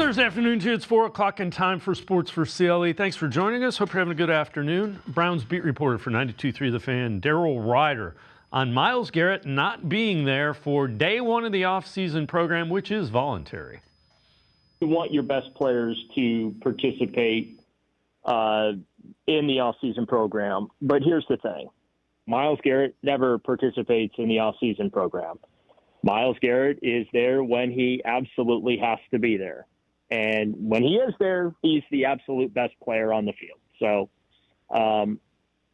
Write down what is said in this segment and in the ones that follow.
Thursday afternoon, too. It's 4 o'clock and time for Sports4CLE. Thanks for joining us. Hope you're having a good afternoon. Browns beat reporter for 92.3 The Fan, Daryl Ryder, on Myles Garrett not being there for day one of the offseason program, which is voluntary. You want your best players to participate in the offseason program. But here's the thing. Myles Garrett never participates in the offseason program. Myles Garrett is there when he absolutely has to be there. And when he is there, he's the absolute best player on the field. So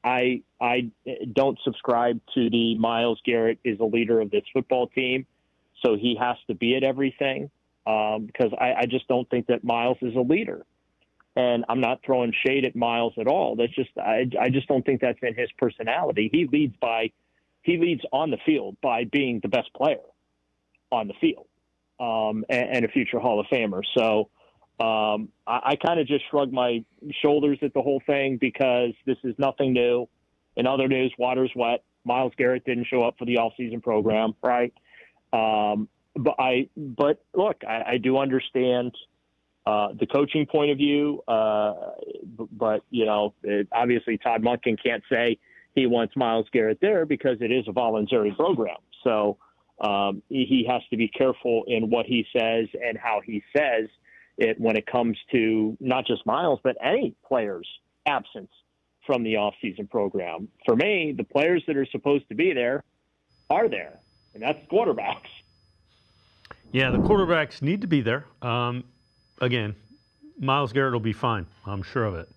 I don't subscribe to the Myles Garrett is a leader of this football team, so he has to be at everything, because I just don't think that Myles is a leader. And I'm not throwing shade at Myles at all. That's just I just don't think that's in his personality. He leads on the field by being the best player on the field, and a future Hall of Famer. So I kind of just shrugged my shoulders at the whole thing because this is nothing new. In other news, water's wet. Myles Garrett didn't show up for the offseason program, right? But look, I do understand the coaching point of view, but obviously Todd Monken can't say he wants Myles Garrett there because it is a voluntary program. So he has to be careful in what he says and how he says it when it comes to not just Myles, but any player's absence from the offseason program. For me, the players that are supposed to be there are there, and that's quarterbacks. Yeah, the quarterbacks need to be there. Again, Myles Garrett will be fine. I'm sure of it.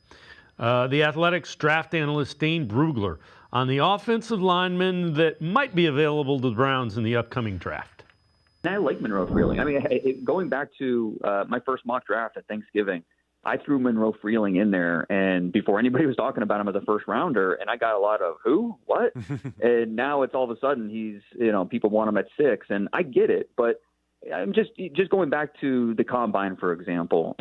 The Athletics draft analyst Dane Brugler on the offensive linemen that might be available to the Browns in the upcoming draft. I like Monroe Freeling. I mean, going back to my first mock draft at Thanksgiving, I threw Monroe Freeling in there, and before anybody was talking about him as a first rounder, and I got a lot of who, what, and now it's all of a sudden he's, people want him at 6, and I get it, but I'm just going back to the combine, for example.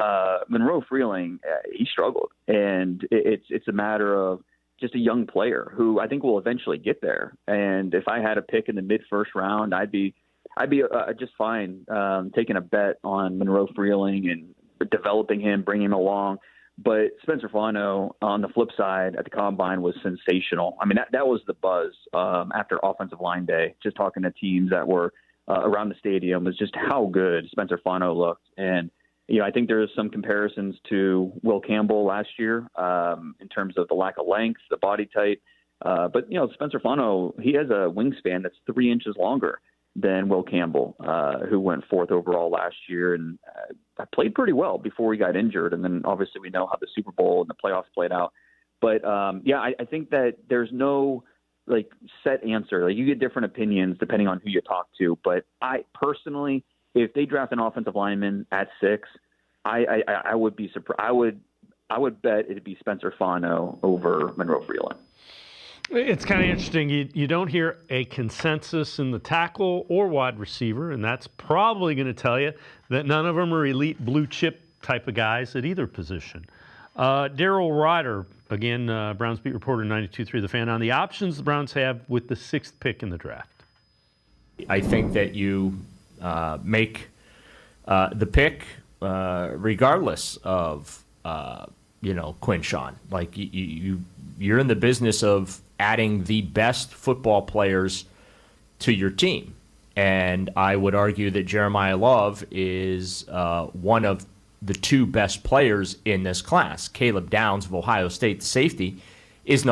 Monroe Freeling, he struggled, and it's a matter of just a young player who I think will eventually get there. And if I had a pick in the mid-first round, I'd be just fine taking a bet on Monroe Freeling and developing him, bringing him along. But Spencer Fano, on the flip side, at the combine was sensational. I mean, that was the buzz after offensive line day, just talking to teams that were around the stadium, was just how good Spencer Fano looked. And, I think there's some comparisons to Will Campbell last year in terms of the lack of length, the body type. But Spencer Fano, he has a wingspan that's 3 inches longer than Will Campbell, who went 4th overall last year and played pretty well before he got injured. And then obviously we know how the Super Bowl and the playoffs played out. But I think that there's no set answer. You get different opinions depending on who you talk to. But I personally, if they draft an offensive lineman at 6, I would be surprised. I would bet it'd be Spencer Fano over Monroe Freeling. It's kind of interesting. You don't hear a consensus in the tackle or wide receiver, and that's probably going to tell you that none of them are elite blue chip type of guys at either position. Daryl Ryder, again, Browns beat reporter 92.3 The Fan, on the options the Browns have with the 6th pick in the draft. I think that you make the pick regardless of Quinshawn. Like you're in the business of adding the best football players to your team, and I would argue that Jeremiah Love is one of the 2 best players in this class. Caleb Downs of Ohio State, the safety, is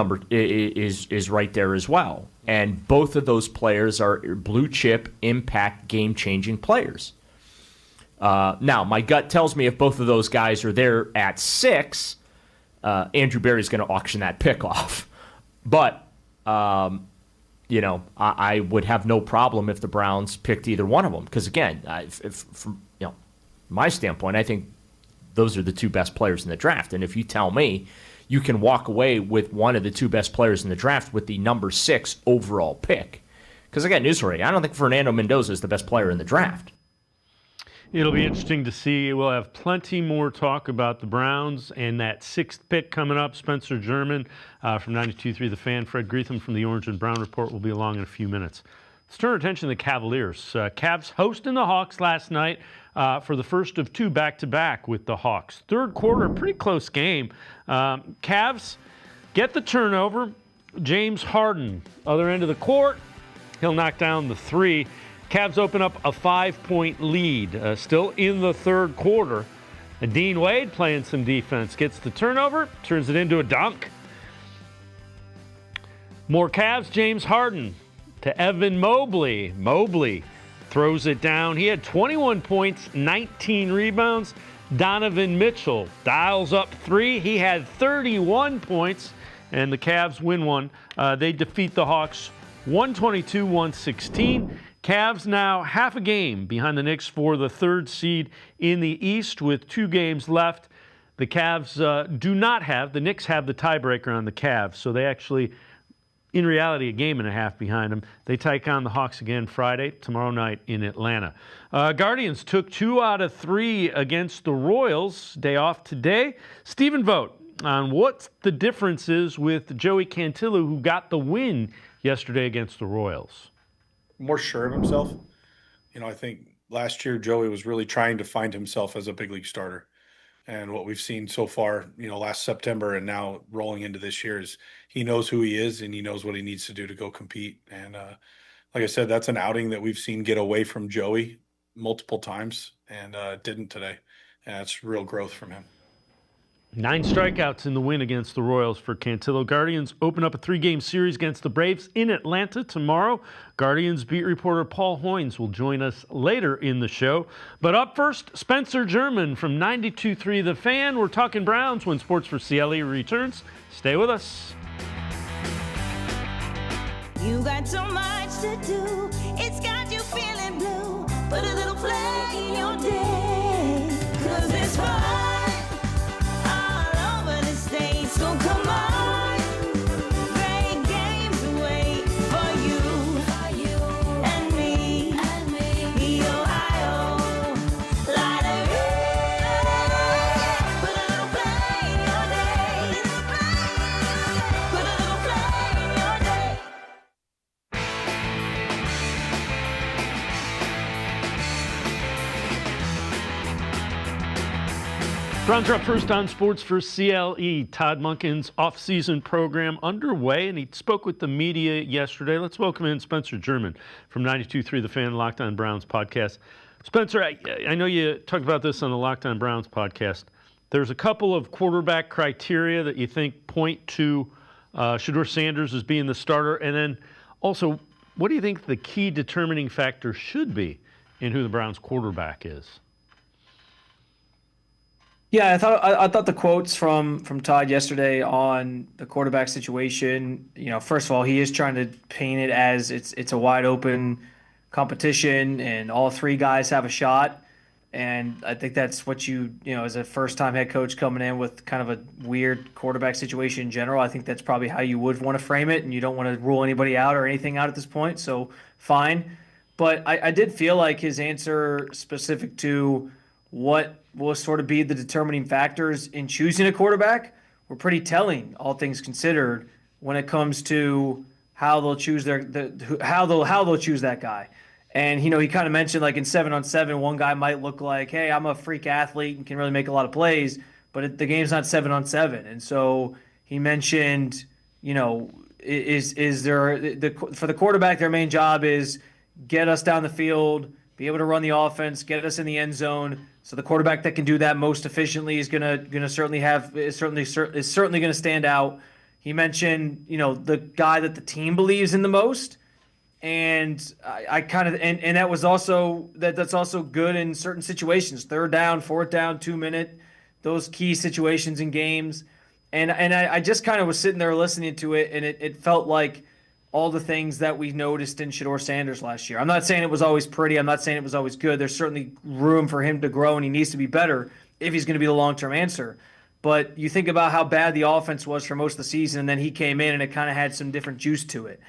right there as well. And both of those players are blue chip, impact, game-changing players. Now, my gut tells me if both of those guys are there at 6, Andrew Berry's going to auction that pick off. But, I would have no problem if the Browns picked either one of them. Because, again, from my standpoint, I think those are the 2 best players in the draft. And if you tell me you can walk away with one of the 2 best players in the draft with the number 6 overall pick. Because, again, news for you, I don't think Fernando Mendoza is the best player in the draft. It'll be interesting to see. We'll have plenty more talk about the Browns and that 6th pick coming up. Spencer German from 92.3 The Fan, Fred Greetham from the Orange and Brown Report will be along in a few minutes. Let's turn our attention to the Cavaliers. Cavs hosting the Hawks last night for the first of two back-to-back with the Hawks. Third quarter, pretty close game. Cavs get the turnover. James Harden, other end of the court, he'll knock down the three. Cavs open up a 5-point lead, still in the third quarter. And Dean Wade playing some defense, gets the turnover, turns it into a dunk. More Cavs, James Harden to Evan Mobley. Mobley throws it down. He had 21 points, 19 rebounds. Donovan Mitchell dials up three. He had 31 points, and the Cavs win one. They defeat the Hawks 122-116. Cavs now half a game behind the Knicks for the third seed in the East with 2 games left. The Cavs the Knicks have the tiebreaker on the Cavs, so they actually, in reality, a game and a half behind them. They take on the Hawks again Friday, tomorrow night in Atlanta. Guardians took 2 out of 3 against the Royals. Day off today. Stephen Vogt on what the difference is with Joey Cantillo, who got the win yesterday against the Royals. More sure of himself. I think last year Joey was really trying to find himself as a big league starter. And what we've seen so far, last September and now rolling into this year is he knows who he is and he knows what he needs to do to go compete. And like I said, that's an outing that we've seen get away from Joey multiple times and didn't today. And it's real growth from him. 9 strikeouts in the win against the Royals for Cantillo. Guardians open up a 3-game series against the Braves in Atlanta tomorrow. Guardians beat reporter Paul Hoynes will join us later in the show. But up first, Spencer German from 92.3 The Fan. We're talking Browns when Sports4CLE returns. Stay with us. You got so much to do. It's got you feeling blue. Put a little play in your day. 'Cause it's fun. So come on, great games wait for you and me, the Ohio Lottery. Put a little play in your day. Put a little play in your day. Browns are up first on Sports4CLE. Todd Monken's off-season program underway, and he spoke with the media yesterday. Let's welcome in Spencer German from 92.3 The Fan, Locked On Browns podcast. Spencer, I know you talked about this on the Locked On Browns podcast. There's a couple of quarterback criteria that you think point to Shedeur Sanders as being the starter, and then also, what do you think the key determining factor should be in who the Browns quarterback is? Yeah, I thought the quotes from Todd yesterday on the quarterback situation, first of all, he is trying to paint it as it's a wide open competition and all 3 guys have a shot. And I think that's what as a first time head coach coming in with kind of a weird quarterback situation in general, I think that's probably how you would want to frame it, and you don't want to rule anybody out or anything out at this point. So fine. But I did feel like his answer specific to what will sort of be the determining factors in choosing a quarterback were pretty telling, all things considered, when it comes to how they'll choose how they'll choose that guy. And he kind of mentioned, like, in 7-on-7, one guy might look like, hey, I'm a freak athlete and can really make a lot of plays, but the game's not 7-on-7. And so he mentioned, is there for the quarterback, their main job is get us down the field, be able to run the offense, get us in the end zone. So the quarterback that can do that most efficiently is gonna certainly is certainly going to stand out. He mentioned, the guy that the team believes in the most, and I kind of and that was also that's also good in certain situations, 3rd down, 4th down, 2-minute, those key situations in games. And I just kind of was sitting there listening to it, and it felt like all the things that we noticed in Shedeur Sanders last year. I'm not saying it was always pretty. I'm not saying it was always good. There's certainly room for him to grow, and he needs to be better if he's going to be the long-term answer. But you think about how bad the offense was for most of the season, and then he came in, and it kind of had some different juice to it.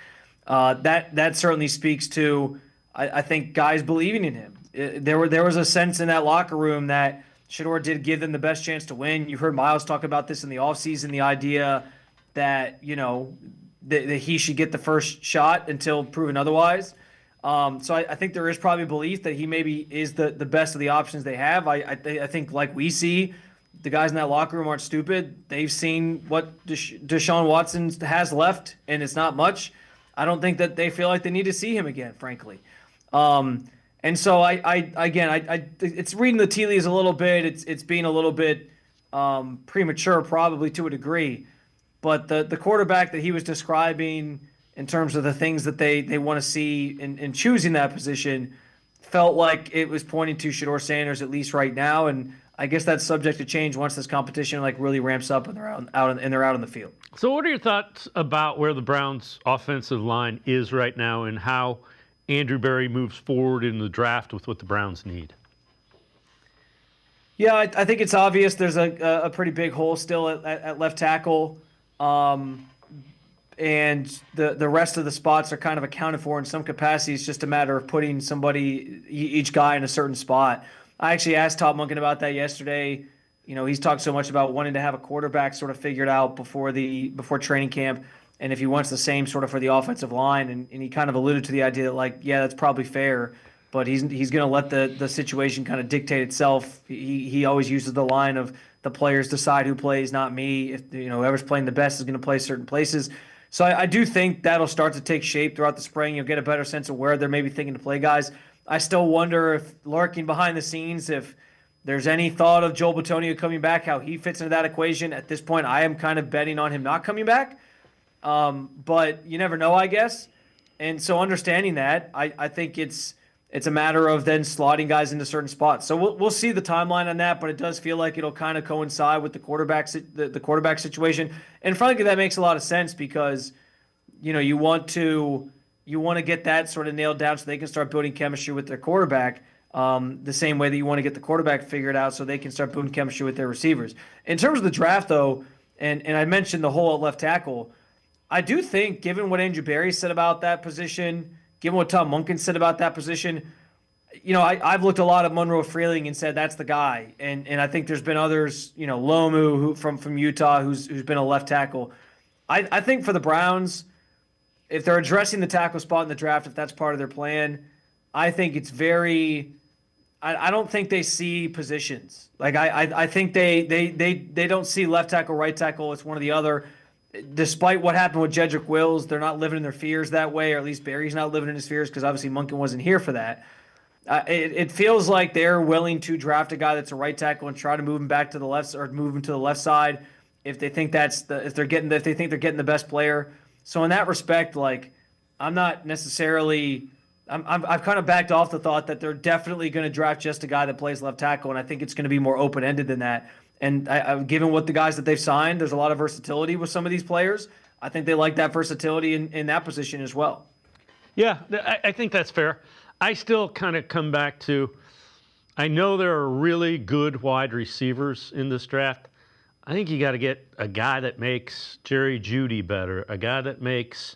That certainly speaks to, I think, guys believing in him. There was a sense in that locker room that Shedeur did give them the best chance to win. You heard Myles talk about this in the offseason, the idea that, that he should get the first shot until proven otherwise. So I think there is probably belief that he maybe is the best of the options they have. I think, like we see, the guys in that locker room aren't stupid. They've seen what Deshaun Watson has left, and it's not much. I don't think that they feel like they need to see him again, frankly. And so it's reading the tea leaves a little bit. It's being a little bit premature, probably to a degree. But the quarterback that he was describing in terms of the things that they want to see in choosing that position felt like it was pointing to Shedeur Sanders, at least right now. And I guess that's subject to change once this competition really ramps up and they're out on the field. So what are your thoughts about where the Browns' offensive line is right now and how Andrew Berry moves forward in the draft with what the Browns need? Yeah, I think it's obvious there's a pretty big hole still at left tackle. And the rest of the spots are kind of accounted for in some capacity. It's just a matter of putting each guy in a certain spot. I actually asked Todd Monken about that yesterday. He's talked so much about wanting to have a quarterback sort of figured out before training camp, and if he wants the same sort of for the offensive line. And he kind of alluded to the idea that, yeah, that's probably fair, but he's going to let the situation kind of dictate itself. He always uses the line of the players decide who plays, not me. If whoever's playing the best is going to play certain places. So I do think that'll start to take shape throughout the spring. You'll get a better sense of where they're maybe thinking to play guys. I still wonder if lurking behind the scenes, if there's any thought of Joel Bitonio coming back, how he fits into that equation. At this point, I am kind of betting on him not coming back. But you never know, I guess. And so understanding that, I think it's a matter of then slotting guys into certain spots. So we'll see the timeline on that, but it does feel like it'll kind of coincide with the quarterback situation. And frankly, that makes a lot of sense because you want to get that sort of nailed down so they can start building chemistry with their quarterback. The same way that you want to get the quarterback figured out so they can start building chemistry with their receivers. In terms of the draft, though, and I mentioned the hole at left tackle, I do think, given what Andrew Berry said about that position, given what Todd Monken said about that position, I've looked a lot at Monroe Freeling and said that's the guy. And I think there's been others, Lomu from Utah who's been a left tackle. I think for the Browns, if they're addressing the tackle spot in the draft, if that's part of their plan, I think it's very – I don't think they see positions. I think they don't see left tackle, right tackle. It's one or the other. Despite what happened with Jedrick Wills, they're not living in their fears that way, or at least Barry's not living in his fears because obviously Monken wasn't here for that. It feels like they're willing to draft a guy that's a right tackle and try to move him back to the left or move him to the left side if they think if they think they're getting the best player. So in that respect, I'm not necessarily I've kind of backed off the thought that they're definitely going to draft just a guy that plays left tackle, and I think it's going to be more open ended than that. And given what the guys that they've signed, there's a lot of versatility with some of these players. I think they like that versatility in that position as well. Yeah, I think that's fair. I still kind of come back to, I know there are really good wide receivers in this draft. I think you got to get a guy that makes Jerry Jeudy better, a guy that makes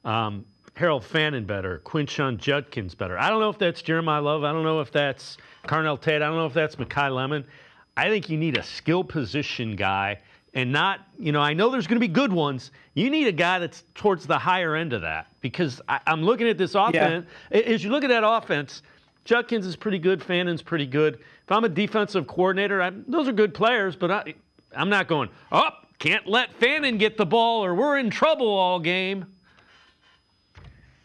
Harold Fannin better, Quinshon Judkins better. I don't know if that's Jeremiah Love. I don't know if that's Carnell Tate. I don't know if that's Mekhi Lemon. I think you need a skill position guy and not, I know there's going to be good ones. You need a guy that's towards the higher end of that because I'm looking at this offense. Yeah. As you look at that offense, Judkins is pretty good. Fannin's pretty good. If I'm a defensive coordinator, those are good players, but I'm not going, can't let Fannin get the ball or we're in trouble all game.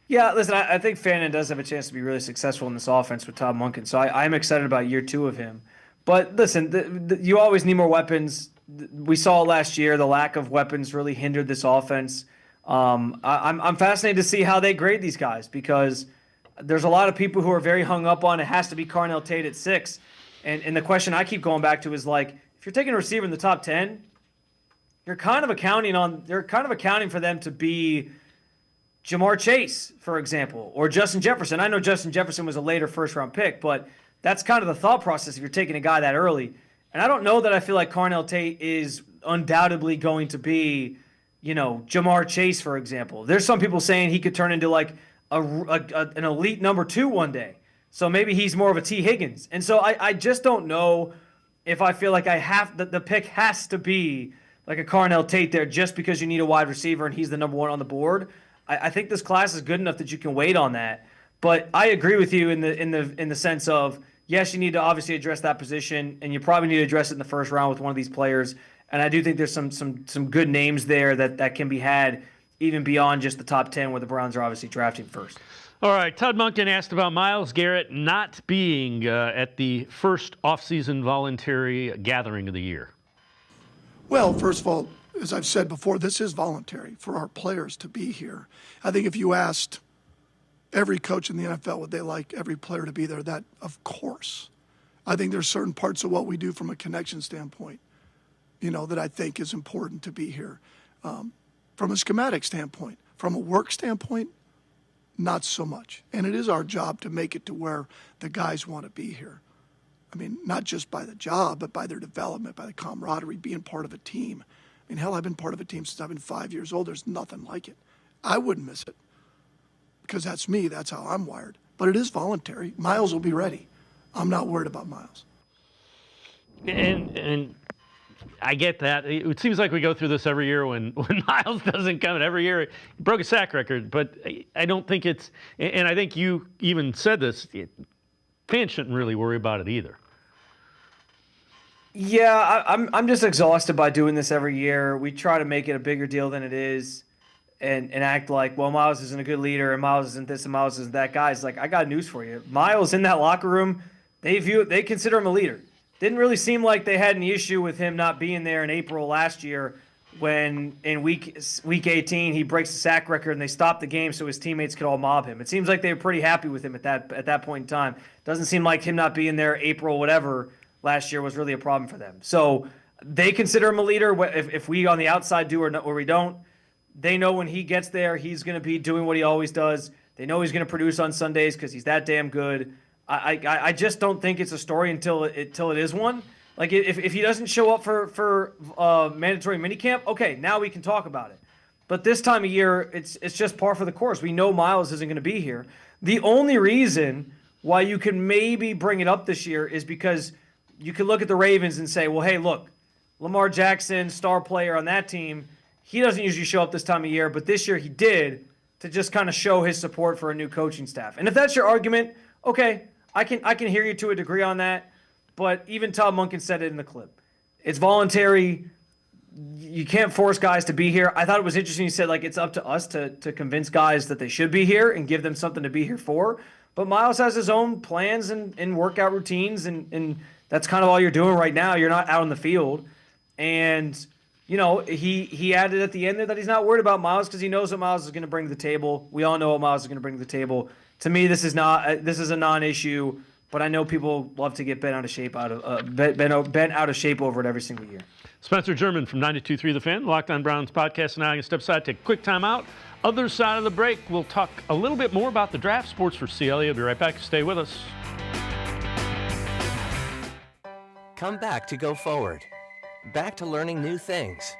Yeah, listen, I think Fannin does have a chance to be really successful in this offense with Todd Monken, so I'm excited about year 2 of him. But listen, you always need more weapons. We saw last year the lack of weapons really hindered this offense. I'm fascinated to see how they grade these guys because there's a lot of people who are very hung up on it has to be Carnell Tate at 6. And the question I keep going back to is if you're taking a receiver in the top 10, you're kind of accounting for them to be Jamar Chase, for example, or Justin Jefferson. I know Justin Jefferson was a later first-round pick, but that's kind of the thought process if you're taking a guy that early. And I don't know that I feel like Carnell Tate is undoubtedly going to be, Jamar Chase, for example. There's some people saying he could turn into an elite number 2 one day. So maybe he's more of a T. Higgins. And so I just don't know if I feel like the pick has to be like a Carnell Tate there just because you need a wide receiver and he's the number 1 on the board. I think this class is good enough that you can wait on that. But I agree with you in the sense of, yes, you need to obviously address that position, and you probably need to address it in the first round with one of these players. And I do think there's some good names there that can be had even beyond just the top 10, where the Browns are obviously drafting first. All right, Todd Monken asked about Myles Garrett not being at the first off-season voluntary gathering of the year. Well, first of all, as I've said before, this is voluntary for our players to be here. I think if you asked every coach in the NFL would they like every player to be there, that of course. I think there's certain parts of what we do from a connection standpoint, that I think is important to be here. From a schematic standpoint, from a work standpoint, not so much. And it is our job to make it to where the guys want to be here. I mean, not just by the job, but by their development, by the camaraderie, being part of a team. I mean, hell, I've been part of a team since I've been 5 years old. There's nothing like it. I wouldn't miss it because that's me. That's how I'm wired. But it is voluntary. Myles will be ready. I'm not worried about Myles. And I get that. It seems like we go through this every year when Myles doesn't come, and every year he broke a sack record. But I don't think it's, and I think you even said this, fans shouldn't really worry about it either. Yeah, I'm just exhausted by doing this every year. We try to make it a bigger deal than it is and act like, well, Myles isn't a good leader and Myles isn't this and Myles isn't that. Guys, like, I got news for you. Myles in that locker room, they consider him a leader. Didn't really seem like they had any issue with him not being there in April last year when in week 18 he breaks the sack record and they stopped the game so his teammates could all mob him. It seems like they were pretty happy with him at that point in time. Doesn't seem like him not being there April whatever last year was really a problem for them. So they consider him a leader. If we on the outside do or we don't, they know when he gets there he's going to be doing what he always does. They know he's going to produce on Sundays because he's that damn good. I just don't think it's a story until it is one. Like if he doesn't show up for mandatory minicamp, okay, now we can talk about it. But this time of year, it's just par for the course. We know Myles isn't going to be here. The only reason why you can maybe bring it up this year is because you can look at the Ravens and say, well, hey, look, Lamar Jackson, star player on that team, he doesn't usually show up this time of year, but this year he did to just kind of show his support for a new coaching staff. And if that's your argument, okay, I can hear you to a degree on that, but even Todd Monken said it in the clip. It's voluntary. You can't force guys to be here. I thought it was interesting. He said, like, it's up to us to convince guys that they should be here and give them something to be here for. But Myles has his own plans and workout routines, and that's kind of all you're doing right now. You're not out on the field. And, he added at the end there that he's not worried about Myles because he knows what Myles is going to bring to the table. We all know what Myles is going to bring to the table. To me, this is a non-issue, but I know people love to get bent out of shape over it every single year. Spencer German from 92.3 The Fan, Locked On Browns podcast, and I'm going to step aside, take a quick time out. Other side of the break, we'll talk a little bit more about the draft. Sports for CLE. I'll be right back. Stay with us. Come back to go forward. Back to learning new things.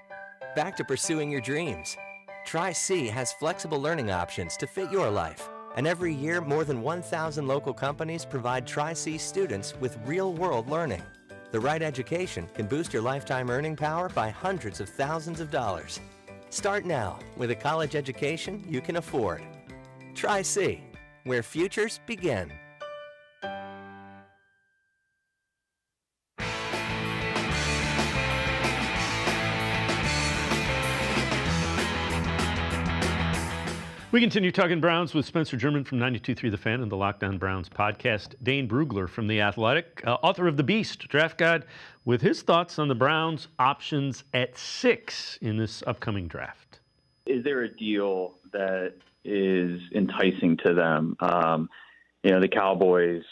Back to pursuing your dreams. Tri-C has flexible learning options to fit your life. And every year, more than 1,000 local companies provide Tri-C students with real-world learning. The right education can boost your lifetime earning power by hundreds of thousands of dollars. Start now with a college education you can afford. Tri-C, where futures begin. We continue talking Browns with Spencer German from 92.3 The Fan and the Locked On Browns podcast. Dane Brugler from The Athletic, author of The Beast Draft Guide, with his thoughts on the Browns' options at 6 in this upcoming draft. Is there a deal that is enticing to them? The Cowboys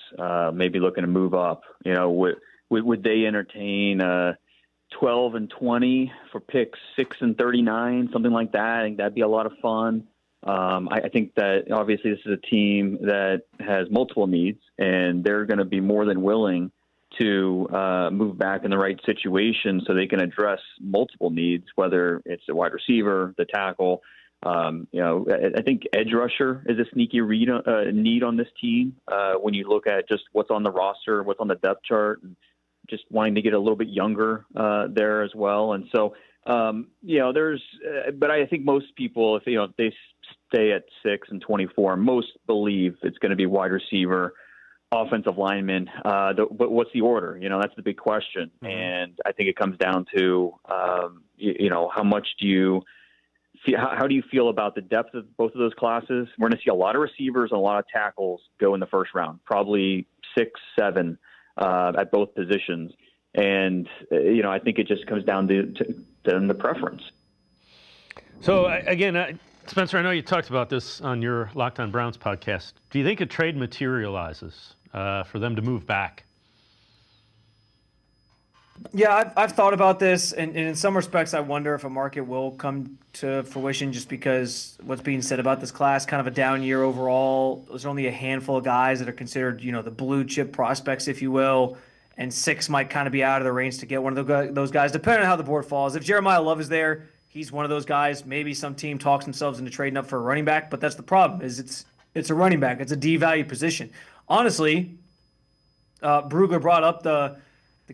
maybe looking to move up. Would they entertain 12 and 20 for picks 6 and 39, something like that? I think that'd be a lot of fun. I think that obviously this is a team that has multiple needs, and they're going to be more than willing to move back in the right situation so they can address multiple needs, whether it's a wide receiver, the tackle. I think edge rusher is a sneaky need on this team when you look at just what's on the roster, what's on the depth chart, and just wanting to get a little bit younger there as well. And so but I think most people, if they stay at 6 and 24, most believe it's going to be wide receiver, offensive lineman. But what's the order? That's the big question. Mm-hmm. And I think it comes down to, how much do you how do you feel about the depth of both of those classes? We're going to see a lot of receivers and a lot of tackles go in the first round, probably 6, 7 at both positions. And, I think it just comes down to the preference. So, again, Spencer, I know you talked about this on your Locked On Browns podcast. Do you think a trade materializes for them to move back? Yeah, I've thought about this, and in some respects, I wonder if a market will come to fruition just because what's being said about this class, kind of a down year overall. There's only a handful of guys that are considered, the blue chip prospects, if you will, and 6 might kind of be out of the range to get one of those guys, depending on how the board falls. If Jeremiah Love is there, he's one of those guys. Maybe some team talks themselves into trading up for a running back, but that's the problem, is it's a running back. It's a devalued position. Honestly, Brugler brought up the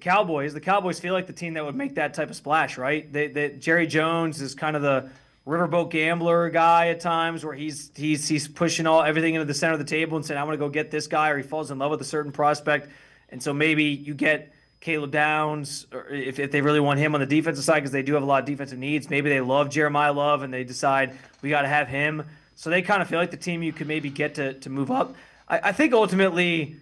Cowboys. The Cowboys feel like the team that would make that type of splash, right? Jerry Jones is kind of the riverboat gambler guy at times, where he's pushing everything into the center of the table and saying, "I want to go get this guy," or he falls in love with a certain prospect, and so maybe you get Caleb Downs, or if they really want him on the defensive side, because they do have a lot of defensive needs. Maybe they love Jeremiah Love and they decide we got to have him. So they kind of feel like the team you could maybe get to move up. I think ultimately,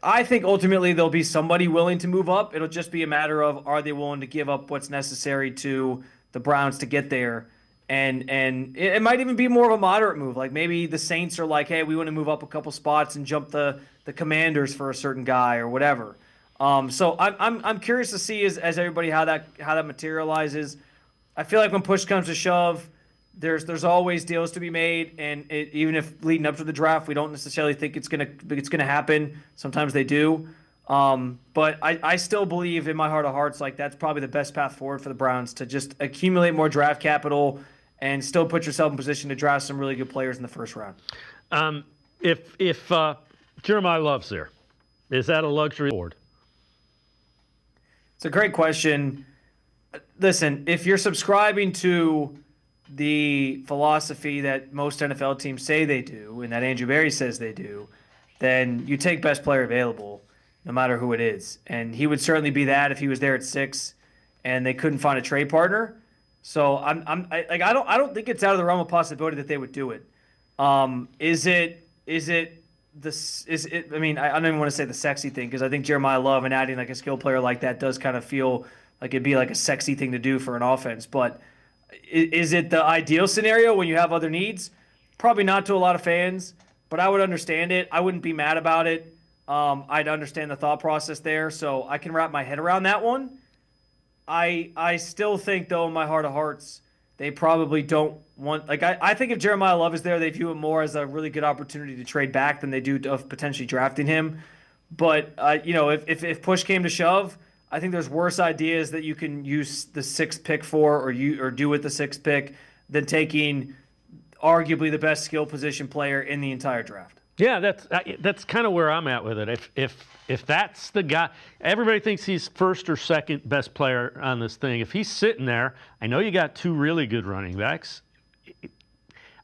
I think ultimately there'll be somebody willing to move up. It'll just be a matter of, are they willing to give up what's necessary to the Browns to get there? And it might even be more of a moderate move. Like maybe the Saints are like, hey, we want to move up a couple spots and jump the Commanders for a certain guy or whatever. So I'm curious to see as everybody how that materializes. I feel like when push comes to shove, there's always deals to be made, and even if leading up to the draft, we don't necessarily think it's gonna happen. Sometimes they do, but I still believe in my heart of hearts, like that's probably the best path forward for the Browns, to just accumulate more draft capital and still put yourself in position to draft some really good players in the first round. If Jeremiah Love's there, is that a luxury board? It's a great question. Listen, if you're subscribing to the philosophy that most NFL teams say they do, and that Andrew Berry says they do, then you take best player available, no matter who it is. And he would certainly be that if he was there at 6 and they couldn't find a trade partner. So I don't think it's out of the realm of possibility that they would do it. I don't even want to say the sexy thing, because I think Jeremiah Love and adding like a skill player like that does kind of feel like it'd be like a sexy thing to do for an offense. But is it the ideal scenario when you have other needs? Probably not to a lot of fans, but I would understand it. I wouldn't be mad about it. I'd understand the thought process there, so I can wrap my head around that one. I still think, though, in my heart of hearts, they probably don't want – I think if Jeremiah Love is there, they view it more as a really good opportunity to trade back than they do of potentially drafting him. But, if push came to shove, I think there's worse ideas that you can use the 6th pick for or do with the 6th pick than taking arguably the best skill position player in the entire draft. Yeah, that's kind of where I'm at with it. If that's the guy, everybody thinks he's first or second best player on this thing. If he's sitting there, I know you got 2 really good running backs.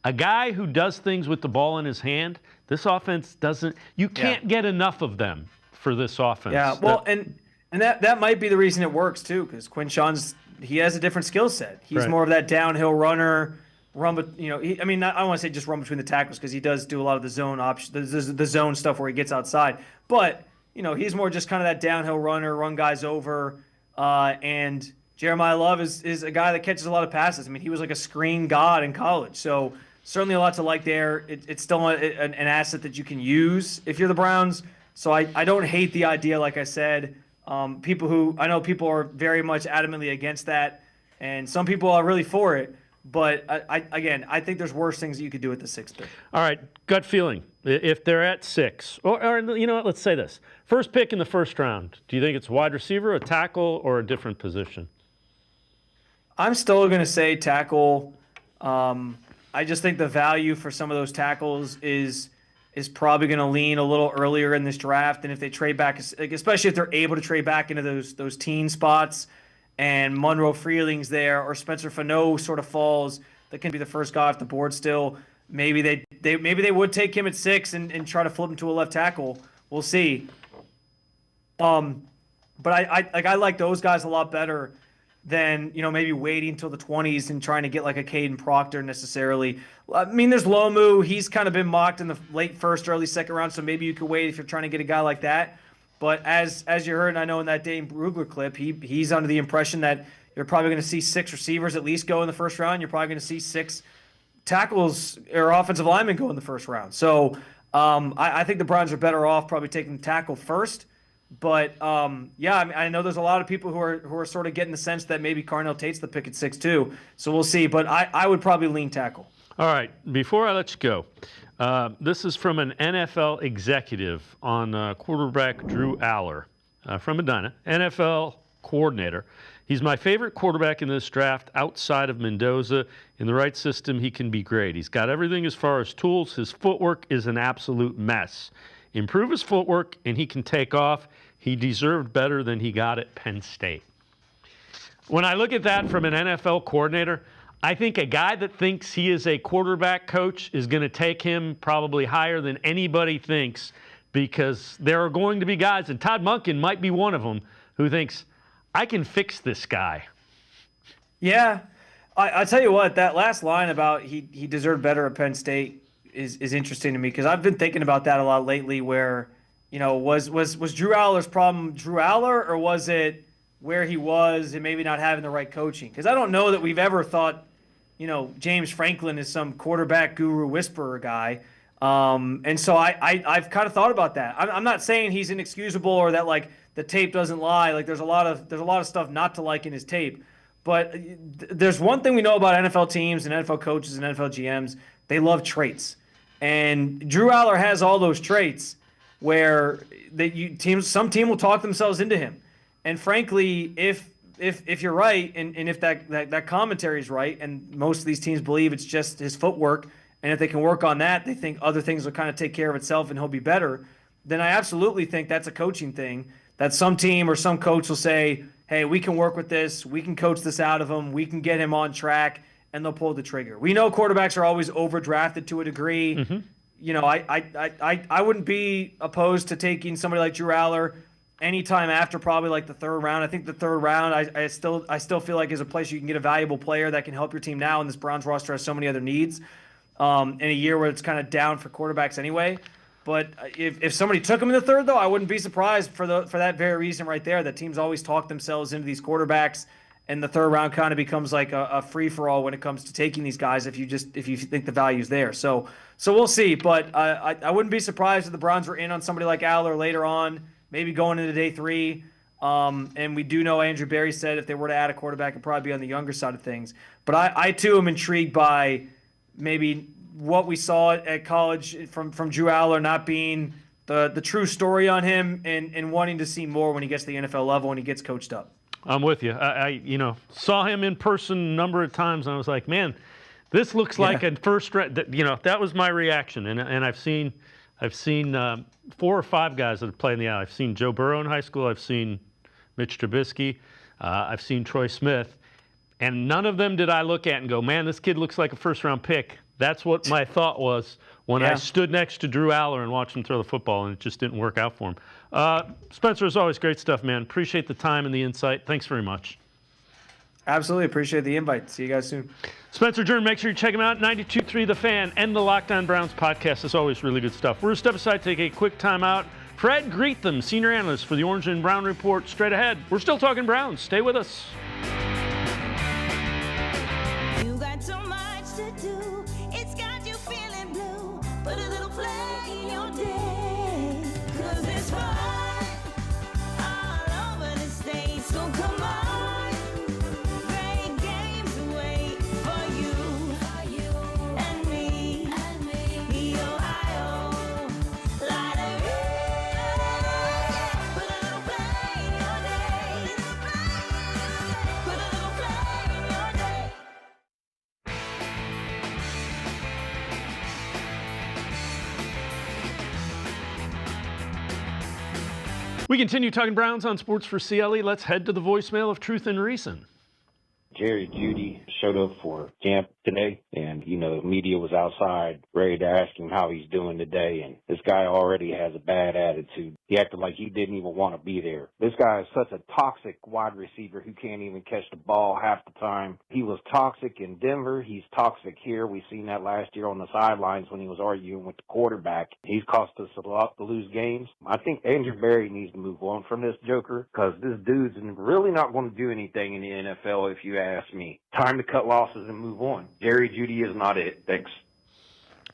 A guy who does things with the ball in his hand, this offense doesn't. You can't get enough of them for this offense. Yeah, well, and that might be the reason it works too, because Quinshon's he has a different skill set. He's more of that downhill runner. I don't want to say just run between the tackles, because he does do a lot of the zone the zone stuff where he gets outside. But he's more just kind of that downhill runner, run guys over. And Jeremiah Love is a guy that catches a lot of passes. I mean, he was like a screen god in college. So certainly a lot to like there. It's still an asset that you can use if you're the Browns. So I don't hate the idea, like I said. People are very much adamantly against that, and some people are really for it. But I think there's worse things that you could do with the 6th pick. All right, gut feeling. If they're at 6, or you know what? Let's say this: first pick in the first round. Do you think it's wide receiver, a tackle, or a different position? I'm still going to say tackle. I just think the value for some of those tackles is probably going to lean a little earlier in this draft. And if they trade back, especially if they're able to trade back into those teen spots, and Monroe Freeling's there, or Spencer Fano sort of falls, that can be the first guy off the board still. Maybe they would take him at 6 and try to flip him to a left tackle. We'll see. But I like those guys a lot better than, maybe waiting until the 20s and trying to get like a Caden Proctor necessarily. I mean, there's Lomu. He's kind of been mocked in the late first, early second round, so maybe you could wait if you're trying to get a guy like that. But as you heard, and I know in that Dane Brugler clip, he's under the impression that you're probably going to see 6 receivers at least go in the first round. You're probably going to see 6 tackles or offensive linemen go in the first round. So I think the Browns are better off probably taking the tackle first. But I know there's a lot of people who are sort of getting the sense that maybe Carnell Tate's the pick at 6 too. So we'll see. But I would probably lean tackle. All right. Before I let you go, this is from an NFL executive on quarterback Drew Allar from Medina, NFL coordinator. He's my favorite quarterback in this draft outside of Mendoza. In the right system, he can be great. He's got everything as far as tools. His footwork is an absolute mess. Improve his footwork, and he can take off. He deserved better than he got at Penn State. When I look at that from an NFL coordinator, I think a guy that thinks he is a quarterback coach is going to take him probably higher than anybody thinks, because there are going to be guys, and Todd Monken might be one of them, who thinks, I can fix this guy. Yeah. I tell you what, that last line about he deserved better at Penn State is interesting to me, because I've been thinking about that a lot lately, where, was Drew Allar's problem Drew Allar, or was it where he was and maybe not having the right coaching? Because I don't know that we've ever thought, James Franklin is some quarterback guru whisperer guy. And so I've kind of thought about that. I'm not saying he's inexcusable or that like the tape doesn't lie. Like there's a lot of stuff not to like in his tape. But there's one thing we know about NFL teams and NFL coaches and NFL GMs: they love traits. And Drew Allar has all those traits where some team will talk themselves into him. And frankly, if you're right, and if that commentary is right, and most of these teams believe it's just his footwork, and if they can work on that, they think other things will kind of take care of itself and he'll be better, then I absolutely think that's a coaching thing, that some team or some coach will say, hey, we can work with this, we can coach this out of him, we can get him on track, and they'll pull the trigger. We know quarterbacks are always overdrafted to a degree. Mm-hmm. I wouldn't be opposed to taking somebody like Drew Allar anytime after probably like the 3rd round. I think the 3rd round, I still feel like is a place you can get a valuable player that can help your team now, and this Browns roster has so many other needs in a year where it's kind of down for quarterbacks anyway. But if somebody took him in the 3rd, though, I wouldn't be surprised for that very reason right there, that teams always talk themselves into these quarterbacks, and the 3rd round kind of becomes like a free-for-all when it comes to taking these guys if you think the value's there. So we'll see. But I wouldn't be surprised if the Browns were in on somebody like Allar later on, maybe going into day 3. And we do know Andrew Berry said if they were to add a quarterback, it'd probably be on the younger side of things. But I too am intrigued by maybe what we saw at college from Drew Allar not being the true story on him, and wanting to see more when he gets to the NFL level and he gets coached up. I'm with you. I saw him in person a number of times, and I was like, man, this looks like a first. That was my reaction, and I've seen 4 or 5 guys that have played in the out. I've seen Joe Burrow in high school. I've seen Mitch Trubisky. I've seen Troy Smith, and none of them did I look at and go, man, this kid looks like a first-round pick. That's what my thought was when I stood next to Drew Allar and watched him throw the football, and it just didn't work out for him. Spencer, as always, great stuff, man. Appreciate the time and the insight. Thanks very much. Absolutely. Appreciate the invite. See you guys soon. Spencer Jordan, make sure you check him out. 92.3 The Fan and the Locked On Browns podcast. As always, really good stuff. We're going to step aside, take a quick time out. Fred Greetham, senior analyst for the Orange and Brown Report, straight ahead. We're still talking Browns. Stay with us. You got so much to do. It's got you feeling blue. Put a little play in your day. 'Cause it's fun all over the state. So come on. Great games wait for you and me. The Ohio Lottery. Put a little play in your day. We continue talking Browns on Sports for CLE. Let's head to the voicemail of Truth and Reason. Jeudy showed up for camp today, and, the media was outside ready to ask him how he's doing today, and this guy already has a bad attitude. He acted like he didn't even want to be there. This guy is such a toxic wide receiver who can't even catch the ball half the time. He was toxic in Denver. He's toxic here. We've seen that last year on the sidelines when he was arguing with the quarterback. He's cost us a lot to lose games. I think Andrew Berry needs to move on from this joker because this dude's really not going to do anything in the NFL if you ask me. Time to cut losses and move on. Jeudy is not it. Thanks.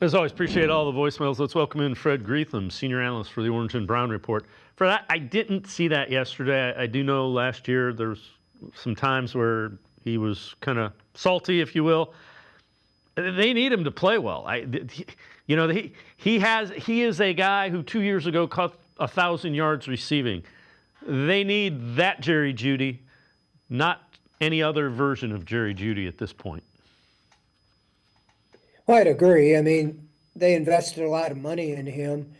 As always, appreciate all the voicemails. Let's welcome in Fred Greetham, senior analyst for the Orange and Brown Report. Fred, I didn't see that yesterday. I do know last year there was some times where he was kind of salty, if you will. They need him to play well. He is a guy who 2 years ago caught 1,000 yards receiving. They need that Jerry Jeudy, not any other version of Jerry Jeudy at this point. Well, I'd agree. I mean, they invested a lot of money in him,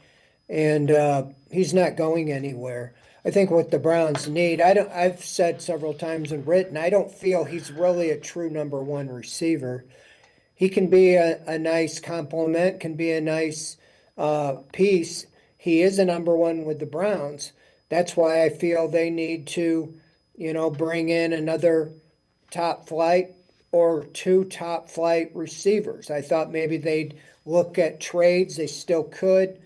and he's not going anywhere. I think what the Browns need, I've said several times and written, I don't feel he's really a true number one receiver. He can be a nice complement, can be a nice piece. He is a number one with the Browns. That's why I feel they need to, bring in another top flight or two top flight receivers. I thought maybe they'd look at trades. They still could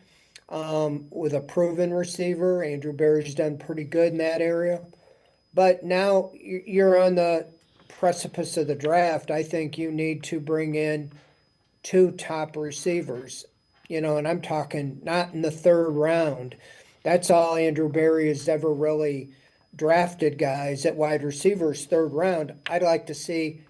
with a proven receiver. Andrew Berry's done pretty good in that area. But now you're on the precipice of the draft. I think you need to bring in two top receivers, and I'm talking not in the third round. That's all Andrew Berry has ever really drafted, guys at wide receivers, third round. I'd like to see,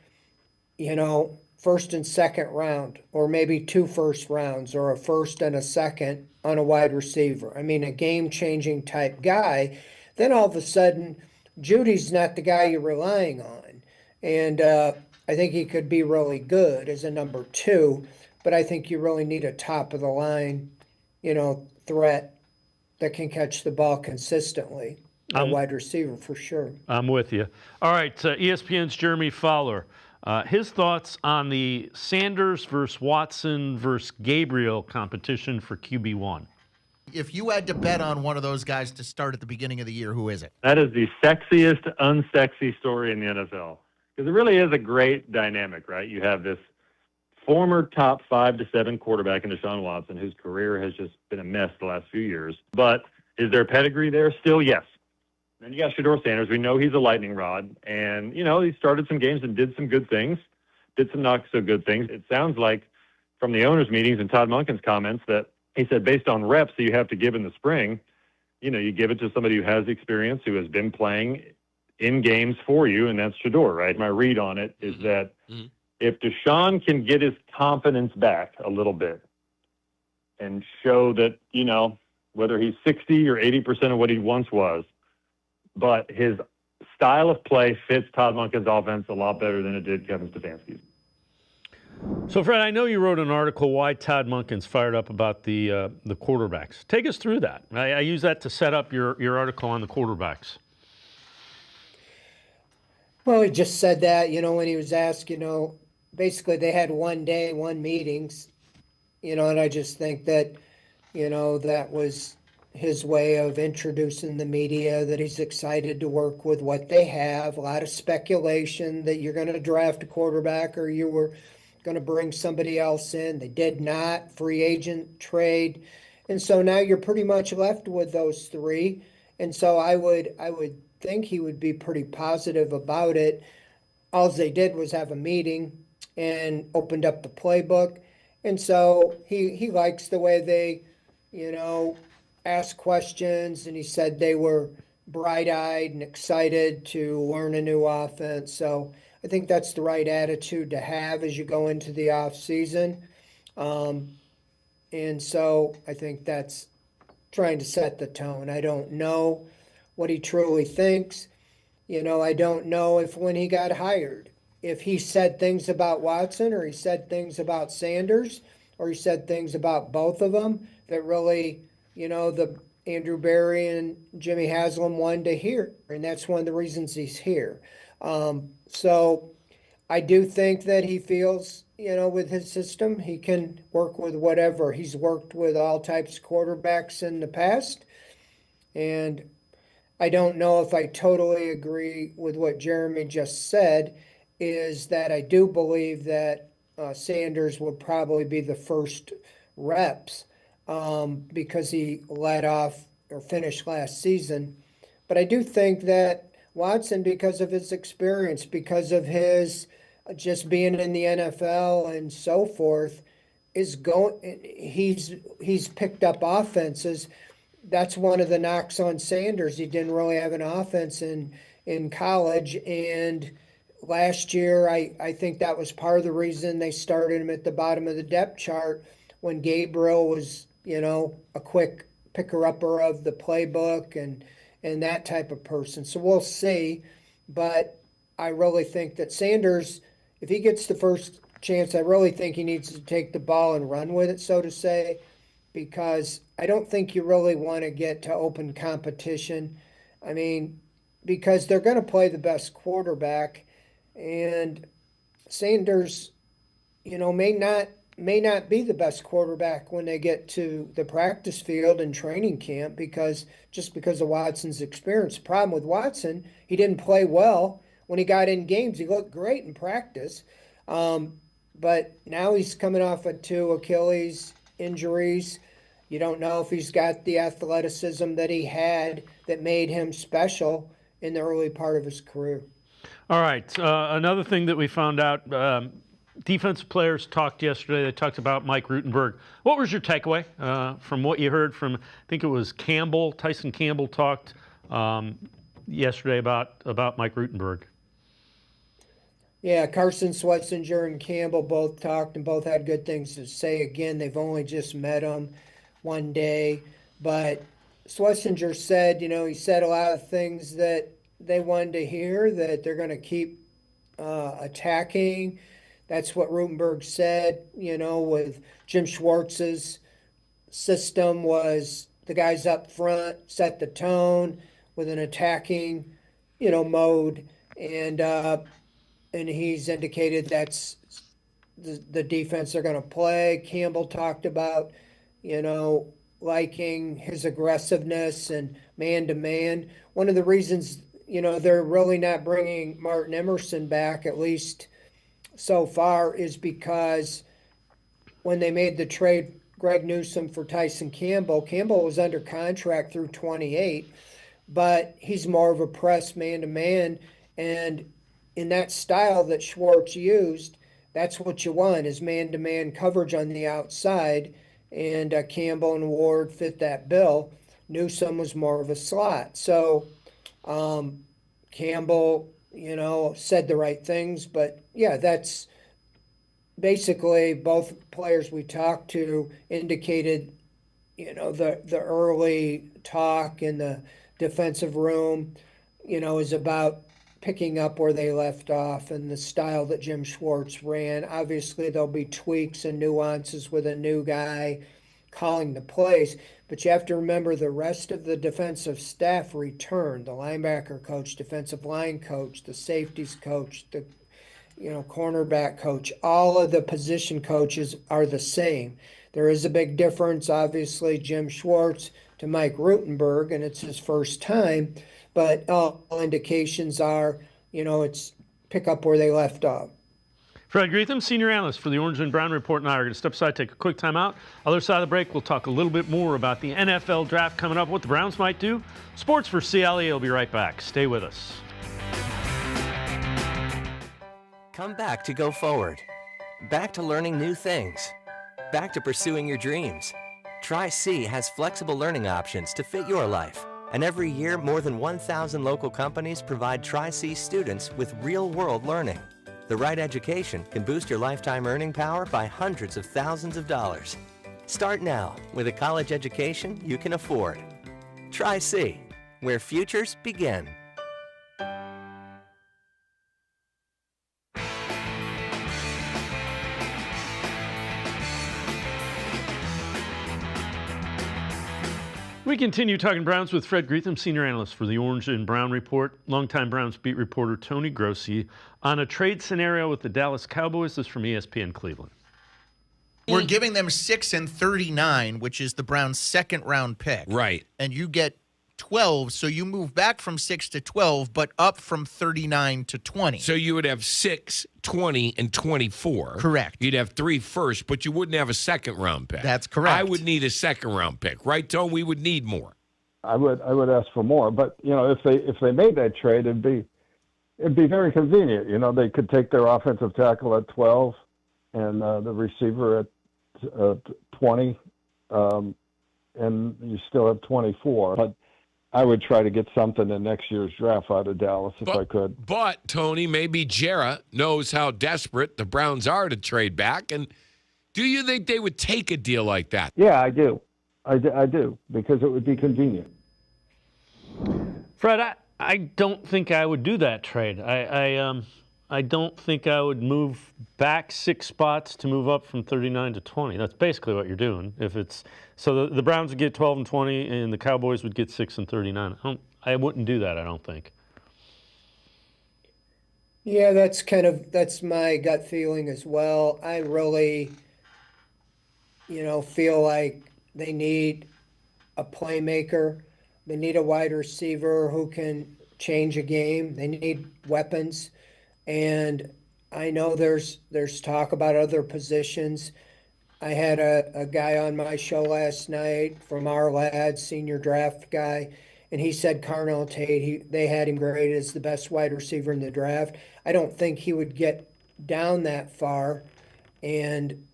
first and second round, or maybe two first rounds, or a first and a second on a wide receiver. I mean, a game-changing type guy. Then all of a sudden, Jeudy's not the guy you're relying on. And I think he could be really good as a number two, but I think you really need a top-of-the-line, threat that can catch the ball consistently. A wide receiver for sure. I'm with you. All right, ESPN's Jeremy Fowler. His thoughts on the Sanders versus Watson versus Gabriel competition for QB1. If you had to bet on one of those guys to start at the beginning of the year, who is it? That is the sexiest, unsexy story in the NFL. Because it really is a great dynamic, right? You have this former top 5 to 7 quarterback in Deshaun Watson, whose career has just been a mess the last few years. But is there pedigree there? Still, yes. Then you got Shedeur Sanders. We know he's a lightning rod. And, he started some games and did some good things, did some not so good things. It sounds like from the owners' meetings and Todd Monken's comments that he said based on reps that you have to give in the spring, you give it to somebody who has experience, who has been playing in games for you, and that's Shedeur, right? My read on it is that if Deshaun can get his confidence back a little bit and show that, whether he's 60 or 80% of what he once was, but his style of play fits Todd Monken's offense a lot better than it did Kevin Stefanski's. So, Fred, I know you wrote an article why Todd Monken's fired up about the quarterbacks. Take us through that. I use that to set up your article on the quarterbacks. Well, he just said that, when he was asked, basically they had one meetings, and I just think that, that was his way of introducing the media, that he's excited to work with what they have. A lot of speculation that you're going to draft a quarterback or you were going to bring somebody else in. They did not. Free agent trade. And so now you're pretty much left with those three. And so I would think he would be pretty positive about it. All they did was have a meeting and opened up the playbook. And so he likes the way they, ask questions, and he said they were bright-eyed and excited to learn a new offense. So I think that's the right attitude to have as you go into the offseason. And so I think that's trying to set the tone. I don't know what he truly thinks. I don't know if when he got hired, if he said things about Watson or he said things about Sanders or he said things about both of them that really, Andrew Berry and Jimmy Haslam wanted to hear, and that's one of the reasons he's here. So I do think that he feels, with his system, he can work with whatever. He's worked with all types of quarterbacks in the past, and I don't know if I totally agree with what Jeremy just said, is that I do believe that Sanders would probably be the first reps because he led off or finished last season. But I do think that Watson, because of his experience, because of his just being in the NFL and so forth, is going. He's picked up offenses. That's one of the knocks on Sanders. He didn't really have an offense in college, and last year I think that was part of the reason they started him at the bottom of the depth chart when Gabriel was, a quick picker-upper of the playbook and that type of person. So we'll see, but I really think that Sanders, if he gets the first chance, I really think he needs to take the ball and run with it, so to say, because I don't think you really want to get to open competition. I mean, because they're going to play the best quarterback, and Sanders, may not be the best quarterback when they get to the practice field and training camp because of Watson's experience. The problem with Watson, he didn't play well when he got in games. He looked great in practice, but now he's coming off of 2 Achilles injuries. You don't know if he's got the athleticism that he had that made him special in the early part of his career. All right. Another thing that we found out, defensive players talked yesterday. They talked about Mike Rutenberg. What was your takeaway from what you heard from, I think it was Campbell, Tyson Campbell talked yesterday about Mike Rutenberg? Yeah, Carson Schwarzenegger and Campbell both talked and both had good things to say. Again, they've only just met him one day, but Schwarzenegger said, he said a lot of things that they wanted to hear, that they're going to keep attacking. That's what Rutenberg said, with Jim Schwartz's system was the guys up front set the tone with an attacking, mode. And he's indicated that's the defense they're going to play. Campbell talked about, liking his aggressiveness and man-to-man. One of the reasons, they're really not bringing Martin Emerson back, at least so far, is because when they made the trade, Greg Newsome for Tyson Campbell was under contract through 28, but he's more of a press man-to-man, and in that style that Schwartz used, that's what you want, is man-to-man coverage on the outside, and Campbell and Ward fit that bill. Newsome was more of a slot. So Campbell, said the right things, but yeah, that's basically both players we talked to indicated, the early talk in the defensive room, is about picking up where they left off and the style that Jim Schwartz ran. Obviously, there'll be tweaks and nuances with a new guy calling the plays, but you have to remember the rest of the defensive staff returned. The linebacker coach, defensive line coach, the safeties coach, the cornerback coach, all of the position coaches are the same. There is a big difference, obviously, Jim Schwartz to Mike Rutenberg, and it's his first time, but all indications are, it's pick up where they left off. Fred Greetham, senior analyst for the Orange and Brown Report, and I are going to step aside, take a quick time out. Other side of the break, we'll talk a little bit more about the NFL draft coming up, what the Browns might do. Sports for CLE will be right back. Stay with us. Come back to Go Forward. Back to learning new things. Back to pursuing your dreams. Tri-C has flexible learning options to fit your life. And every year, more than 1,000 local companies provide Tri-C students with real-world learning. The right education can boost your lifetime earning power by hundreds of thousands of dollars. Start now with a college education you can afford. Tri-C, where futures begin. We continue talking Browns with Fred Greetham, senior analyst for the Orange and Brown Report. Longtime Browns beat reporter Tony Grossi on a trade scenario with the Dallas Cowboys. This is from ESPN Cleveland. We're giving them 6 and 39, which is the Browns' second-round pick. Right. And you get 12, so you move back from 6 to 12, but up from 39 to 20. So you would have 6, 20, and 24. Correct. You'd have 3 first, but you wouldn't have a second-round pick. That's correct. I would need a second-round pick. Right, Tone? We would need more. I would ask for more. But, if they made that trade, it'd be very convenient. They could take their offensive tackle at 12 and the receiver at 20, and you still have 24. But I would try to get something in next year's draft out of Dallas if I could. But, Tony, maybe Jarrett knows how desperate the Browns are to trade back. And do you think they would take a deal like that? Yeah, I do. I do, because it would be convenient. Fred, I don't think I would do that trade. I don't think I would move back 6 spots to move up from 39 to 20. That's basically what you're doing. If it's so, the Browns would get 12 and 20, and the Cowboys would get 6 and 39. I wouldn't do that. I don't think. Yeah, that's my gut feeling as well. I really, feel like they need a playmaker. They need a wide receiver who can change a game. They need weapons. And I know there's talk about other positions. I had a guy on my show last night from our lads, senior draft guy, and he said Carnell Tate, they had him graded as the best wide receiver in the draft. I don't think he would get down that far. And,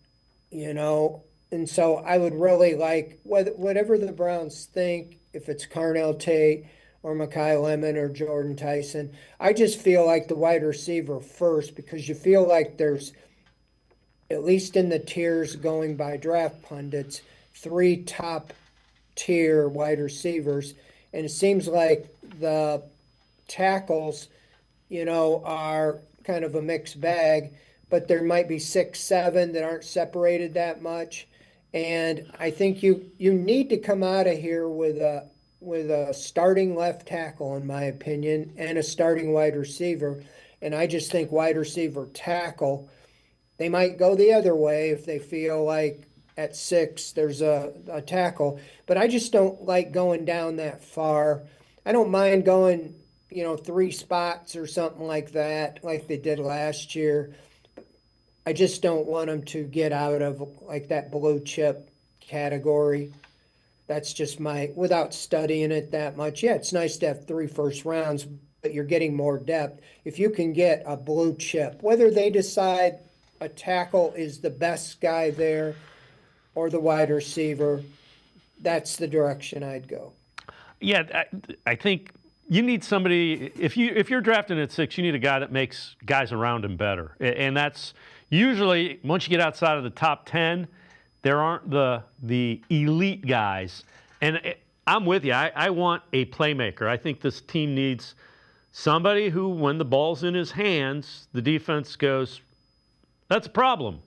and so I would really like, whatever the Browns think, if it's Carnell Tate or Mekhi Lemon or Jordan Tyson, I just feel like the wide receiver first, because you feel like there's, at least in the tiers going by draft pundits, 3 top-tier wide receivers. And it seems like the tackles, are kind of a mixed bag, but there might be 6, 7 that aren't separated that much. And I think you need to come out of here with a starting left tackle, in my opinion, and a starting wide receiver. And I just think wide receiver tackle, they might go the other way if they feel like at 6 there's a tackle. But I just don't like going down that far. I don't mind going, 3 spots or something like that, like they did last year. I just don't want them to get out of like that blue chip category. That's just without studying it that much. Yeah, it's nice to have 3 first rounds, but you're getting more depth. If you can get a blue chip, whether they decide a tackle is the best guy there or the wide receiver, that's the direction I'd go. Yeah, I think you need somebody, if you're drafting at 6, you need a guy that makes guys around him better. And that's usually, once you get outside of the top 10, there aren't the elite guys. And I'm with you. I want a playmaker. I think this team needs somebody who, when the ball's in his hands, the defense goes, that's a problem.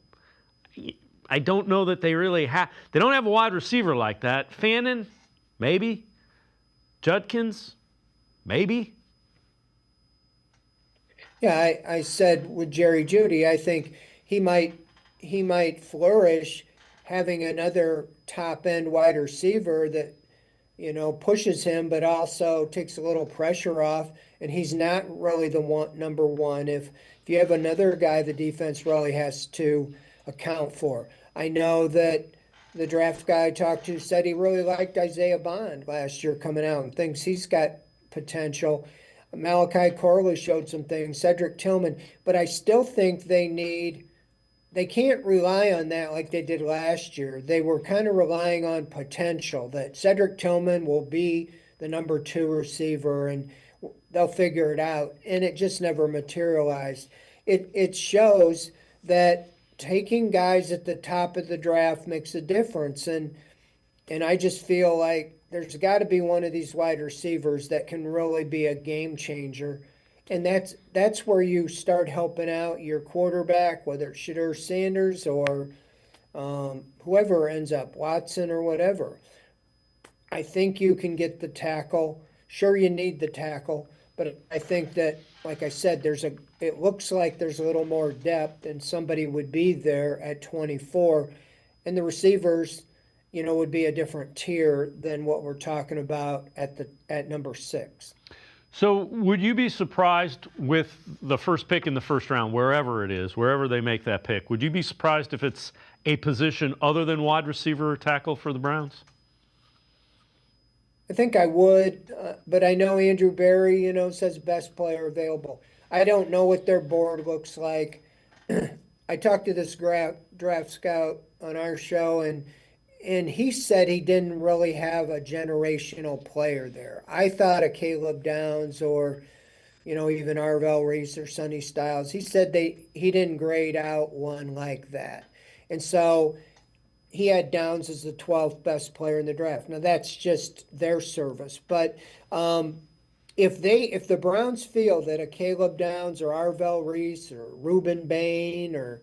I don't know that they really have. They don't have a wide receiver like that. Fannin, maybe. Judkins, maybe. Yeah, I said with Jerry Jeudy, I think he might flourish having another top-end wide receiver that, pushes him, but also takes a little pressure off, and he's not really the number one. If you have another guy, the defense really has to account for. I know that the draft guy I talked to said he really liked Isaiah Bond last year coming out and thinks he's got potential. Malachi Corley showed some things, Cedric Tillman, but I still think they can't rely on that like they did last year. They were kind of relying on potential, that Cedric Tillman will be the number 2 receiver and they'll figure it out. And it just never materialized. It shows that taking guys at the top of the draft makes a difference. And I just feel like there's got to be one of these wide receivers that can really be a game changer. And that's where you start helping out your quarterback, whether it's Shadur Sanders or whoever ends up, Watson or whatever. I think you can get the tackle. Sure, you need the tackle, but I think that, like I said, it looks like there's a little more depth and somebody would be there at 24. And the receivers, would be a different tier than what we're talking about at number 6. So would you be surprised with the first pick in the first round, wherever it is, wherever they make that pick? Would you be surprised if it's a position other than wide receiver or tackle for the Browns? I think I would, but I know Andrew Berry, says best player available. I don't know what their board looks like. I talked to this draft scout on our show, and he said he didn't really have a generational player there. I thought of Caleb Downs or, even Arvell Reese or Sonny Styles. He said he didn't grade out one like that. And so he had Downs as the 12th best player in the draft. Now that's just their service. But if the Browns feel that a Caleb Downs or Arvell Reese or Reuben Bain or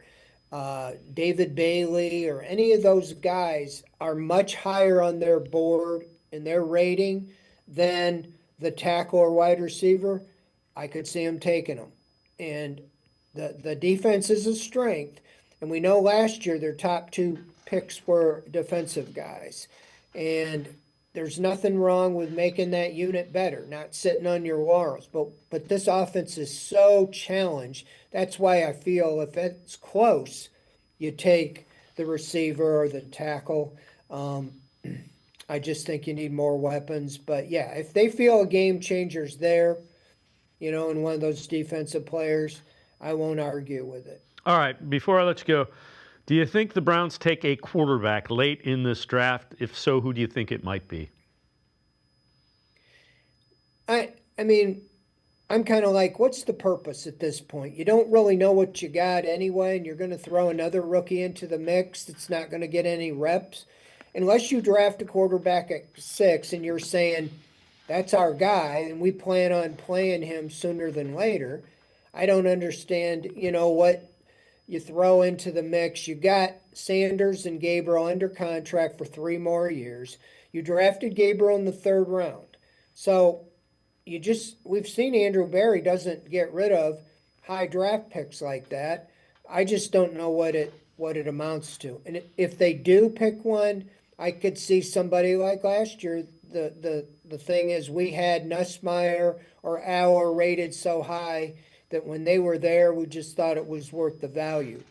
David Bailey or any of those guys are much higher on their board in their rating than the tackle or wide receiver, I could see them taking them. And the defense is a strength. And we know last year their top 2 picks were defensive guys. And there's nothing wrong with making that unit better, not sitting on your laurels. But this offense is so challenged. That's why I feel if it's close, you take the receiver or the tackle. I just think you need more weapons. But, yeah, if they feel a game changer's there, in one of those defensive players, I won't argue with it. All right, before I let you go, do you think the Browns take a quarterback late in this draft? If so, who do you think it might be? I mean, I'm kind of like, what's the purpose at this point? You don't really know what you got anyway, and you're going to throw another rookie into the mix that's not going to get any reps. Unless you draft a quarterback at 6 and you're saying, that's our guy, and we plan on playing him sooner than later, I don't understand, what you throw into the mix. You got Sanders and Gabriel under contract for 3 more years. You drafted Gabriel in the 3rd round. So we've seen Andrew Berry doesn't get rid of high draft picks like that. I just don't know what it amounts to. And if they do pick one, I could see somebody like last year. The thing is, we had Nussmeier or Allar rated so high that when they were there, we just thought it was worth the value.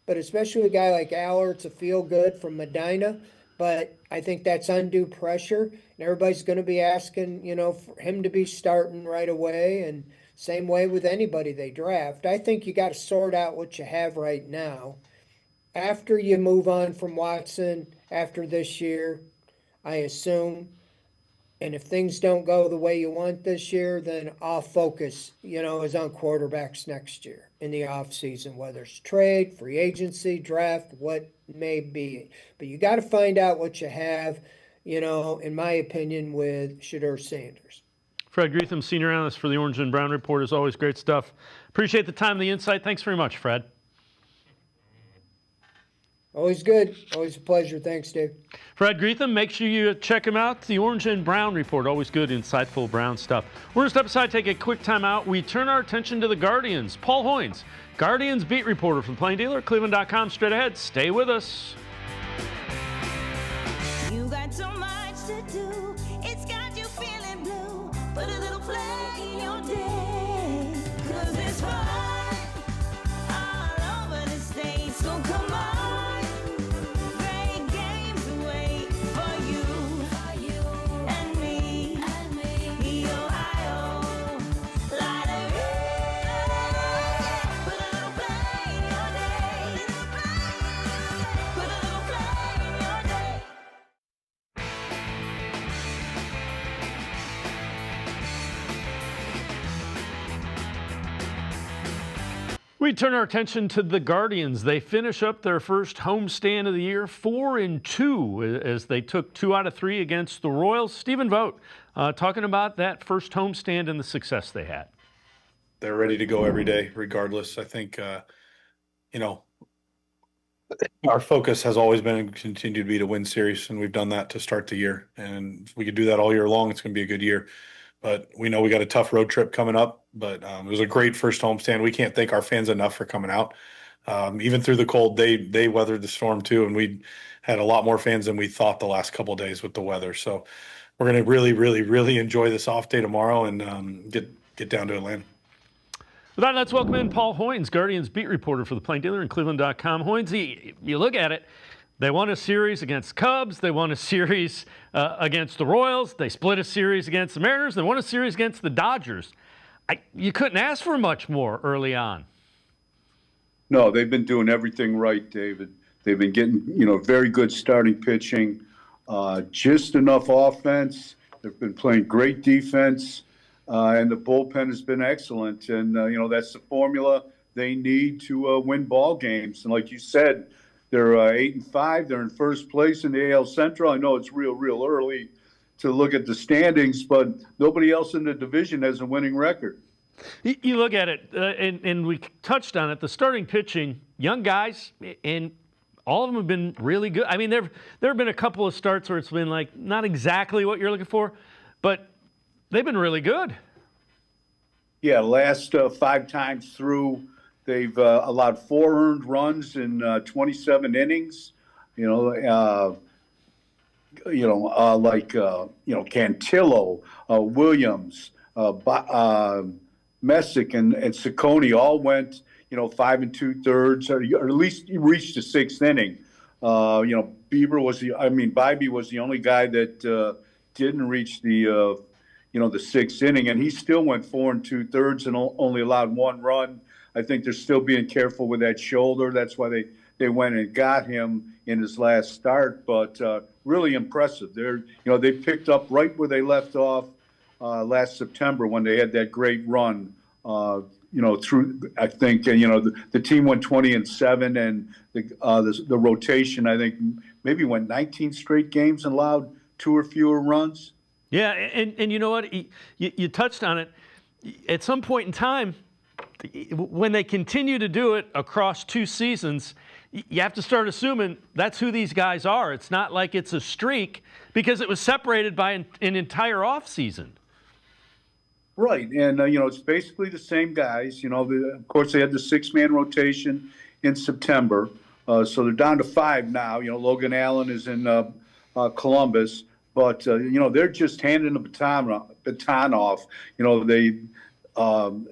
But especially a guy like Allar, it's a feel good from Medina. But I think that's undue pressure. And everybody's going to be asking, for him to be starting right away. And same way with anybody they draft. I think you got to sort out what you have right now. After you move on from Watson after this year, I assume. And if things don't go the way you want this year, then our focus, is on quarterbacks next year in the offseason, whether it's trade, free agency, draft, what may be. But you got to find out what you have, in my opinion, with Shedeur Sanders. Fred Greetham, senior analyst for the Orange and Brown Report. As always, great stuff. Appreciate the time, the insight. Thanks very much, Fred. Always good. Always a pleasure. Thanks, Dave. Fred Greetham, make sure you check him out. The Orange and Brown Report. Always good, insightful Brown stuff. We're going to step aside, take a quick time out. We turn our attention to the Guardians. Paul Hoynes, Guardians beat reporter for the Plain Dealer, cleveland.com. Straight ahead. Stay with us. You got so much to do. It's got you feeling blue. Put a little play in your day. 'Cause it's fun all over the state. So come on. We turn our attention to the Guardians. They finish up their first homestand of the year, 4-2, as they took 2 out of 3 against the Royals. Stephen Vogt talking about that first homestand and the success they had. They're ready to go every day, regardless. I think, Our focus has always been and continue to be to win series, and we've done that to start the year. And if we could do that all year long, it's going to be a good year. But we know we got a tough road trip coming up. But it was a great first homestand. We can't thank our fans enough for coming out. Even through the cold, they weathered the storm too, and we had a lot more fans than we thought the last couple of days with the weather. So we're going to really, really, really enjoy this off day tomorrow and get down to Atlanta. With that, let's welcome in Paul Hoynes, Guardians beat reporter for the Plain Dealer and cleveland.com. Hoynes, you look at it, they won a series against Cubs. They won a series against the Royals. They split a series against the Mariners. They won a series against the Dodgers. You couldn't ask for much more early on. No, they've been doing everything right, David. They've been getting, very good starting pitching, just enough offense. They've been playing great defense. And the bullpen has been excellent. And, that's the formula they need to win ball games. And like you said, they're 8-5. They're in first place in the AL Central. I know it's real early to look at the standings, but nobody else in the division has a winning record. You look at it, and we touched on it, the starting pitching, young guys, and all of them have been really good. I mean, there have been a couple of starts where it's been like not exactly what you're looking for, but they've been really good. Yeah, last 5 times through, they've allowed 4 earned runs in 27 innings. Cantillo, Williams, Messick, and Ciccone all went, 5 2/3, or at least reached the 6th inning. Bibee was the only guy that didn't reach the 6th inning, and he still went 4 2/3 and only allowed 1 run. I think they're still being careful with that shoulder. That's why they went and got him in his last start. But really impressive. They picked up right where they left off last September when they had that great run. Through I think the team went 20-7, and the rotation I think maybe went 19 straight games and allowed 2 or fewer runs. Yeah, and you know what? You touched on it. At some point in time, when they continue to do it across 2 seasons, you have to start assuming that's who these guys are. It's not like it's a streak because it was separated by an entire offseason. Right, and it's basically the same guys. Of course, they had the 6-man rotation in September, so they're down to 5 now. Logan Allen is in Columbus. But, they're just handing the baton off.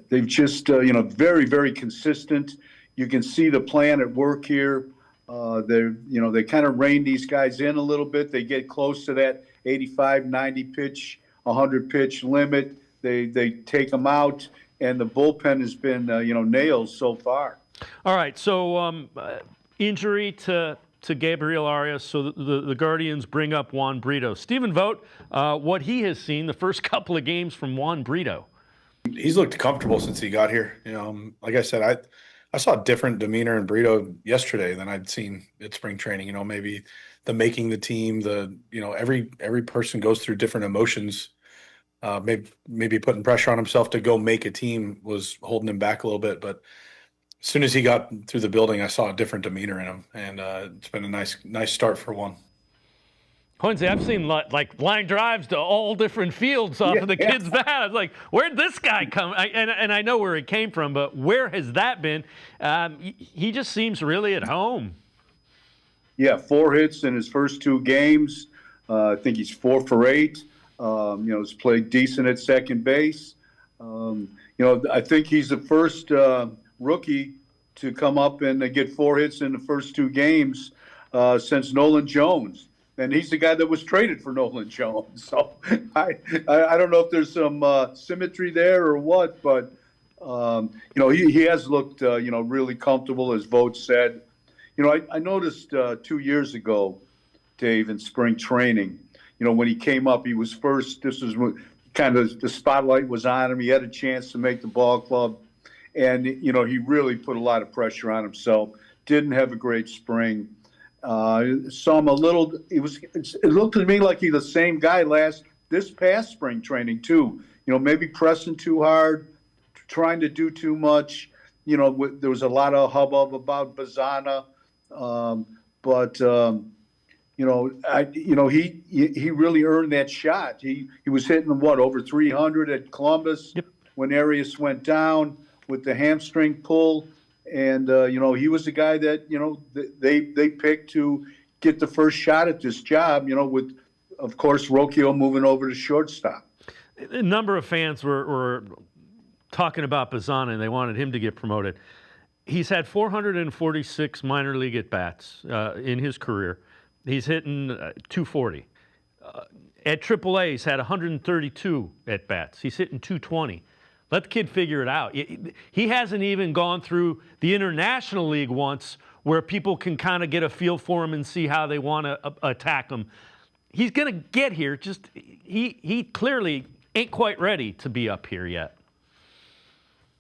They've just, very, very consistent. You can see the plan at work here. They kind of rein these guys in a little bit. They get close to that 85, 90 pitch, 100 pitch limit. They take them out, and the bullpen has been, nails so far. All right, so injury to Gabriel Arias, so the Guardians bring up Juan Brito. Stephen Vogt, what he has seen the first couple of games from Juan Brito. He's looked comfortable since he got here. Like I said, I saw a different demeanor in Brito yesterday than I'd seen at spring training. Maybe the making the team, every person goes through different emotions. Maybe putting pressure on himself to go make a team was holding him back a little bit, but as soon as he got through the building, I saw a different demeanor in him, and it's been a nice start for Juan. Hoynes, I've seen like line drives to all different fields off of the kid's bat. I was like, where'd this guy come? And I know where he came from, but where has that been? He just seems really at home. Yeah, 4 hits in his first 2 games. I think he's 4 for 8. He's played decent at second base. I think he's the first rookie to come up and get 4 hits in the first 2 games since Nolan Jones. And he's the guy that was traded for Nolan Jones. So I don't know if there's some symmetry there or what, but, he has looked, really comfortable, as Vogt said. I noticed 2 years ago, Dave, in spring training, when he came up, he was first. This was kind of the spotlight was on him. He had a chance to make the ball club. And, he really put a lot of pressure on himself. Didn't have a great spring. Saw him a little. It looked to me like he's the same guy this past spring training too. Maybe pressing too hard, trying to do too much. There was a lot of hubbub about Bazana But he really earned that shot. He was hitting over 300 at Columbus when Arias went down with the hamstring pull, and he was the guy that they picked to get the first shot at this job. With of course Rocchio moving over to shortstop. A number of fans were talking about Bazzana, and they wanted him to get promoted. He's had 446 minor league at-bats in his career. He's hitting 240. At AAA, he's had 132 at-bats. He's hitting 220. Let the kid figure it out. He hasn't even gone through the International League once where people can kind of get a feel for him and see how they want to attack him. He's going to get here. Just he clearly ain't quite ready to be up here yet.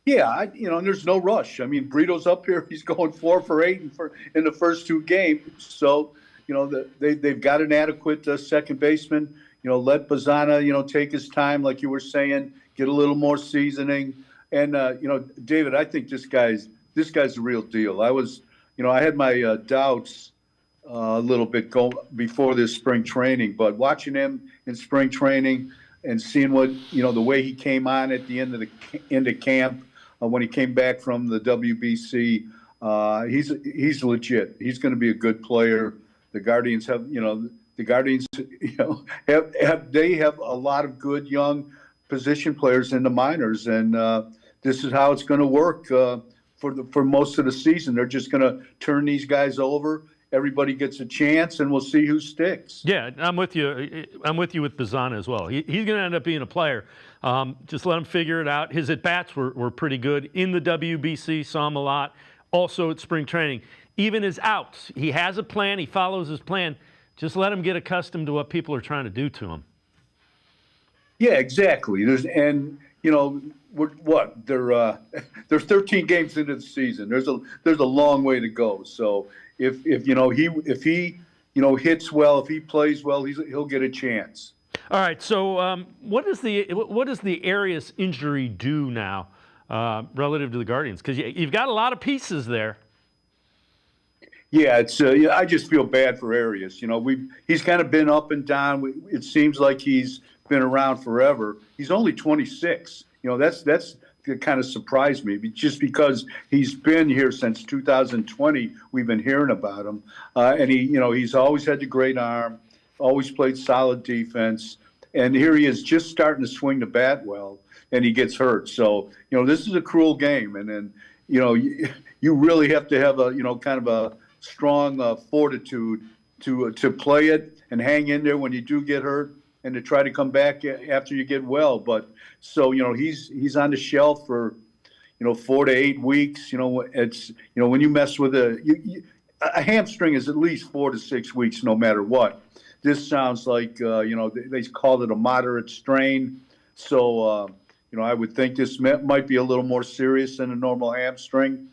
Yeah, and there's no rush. I mean, Brito's up here. He's going 4 for 8 in the first 2 games. So, they've got an adequate second baseman. Let Bazzana, take his time, like you were saying, get a little more seasoning. And, David, I think this guy's the real deal. I had my doubts a little bit before this spring training, but watching him in spring training and seeing what, the way he came on at the end of camp, when he came back from the WBC, he's legit. He's going to be a good player. The Guardians have a lot of good young position players in the minors, and this is how it's going to work for most of the season. They're just going to turn these guys over. Everybody gets a chance, and we'll see who sticks. Yeah, I'm with you. I'm with you with Bazzana as well. He's going to end up being a player. Just let him figure it out. His at-bats were pretty good in the WBC, saw him a lot. Also at spring training. Even his outs, he has a plan. He follows his plan. Just let him get accustomed to what people are trying to do to him. Yeah, exactly. They're 13 games into the season. There's a long way to go. So if he hits well, if he plays well, he'll get a chance. All right. So what does the Arias injury do now relative to the Guardians? Because you've got a lot of pieces there. Yeah, I just feel bad for Arias. He's kind of been up and down. It seems like he's been around forever. He's only 26. That's kind of surprised me, just because he's been here since 2020. We've been hearing about him, and he's always had the great arm, always played solid defense, and here he is just starting to swing the bat well, and he gets hurt. So this is a cruel game, and then you really have to have a kind of a strong fortitude to play it and hang in there when you do get hurt, and to try to come back after you get well. But so he's on the shelf for 4 to 8 weeks. It's when you mess with a hamstring is at least 4 to 6 weeks, no matter what. This sounds like they called it a moderate strain. So I would think this might be a little more serious than a normal hamstring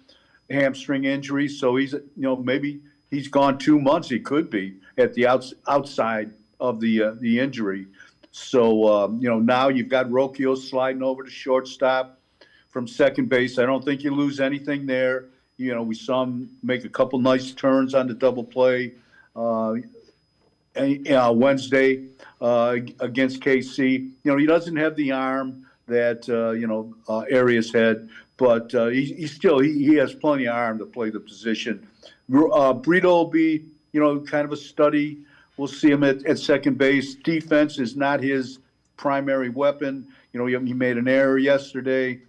injury. So he's maybe he's gone 2 months. He could be at the outside of the injury. So now you've got Rocchio sliding over to shortstop from second base. I don't think you lose anything there. We saw him make a couple nice turns on the double play Wednesday against KC. He doesn't have the arm that Arias had, but he has plenty of arm to play the position. Brito will be kind of a study. We'll see him at second base. Defense is not his primary weapon. He made an error yesterday.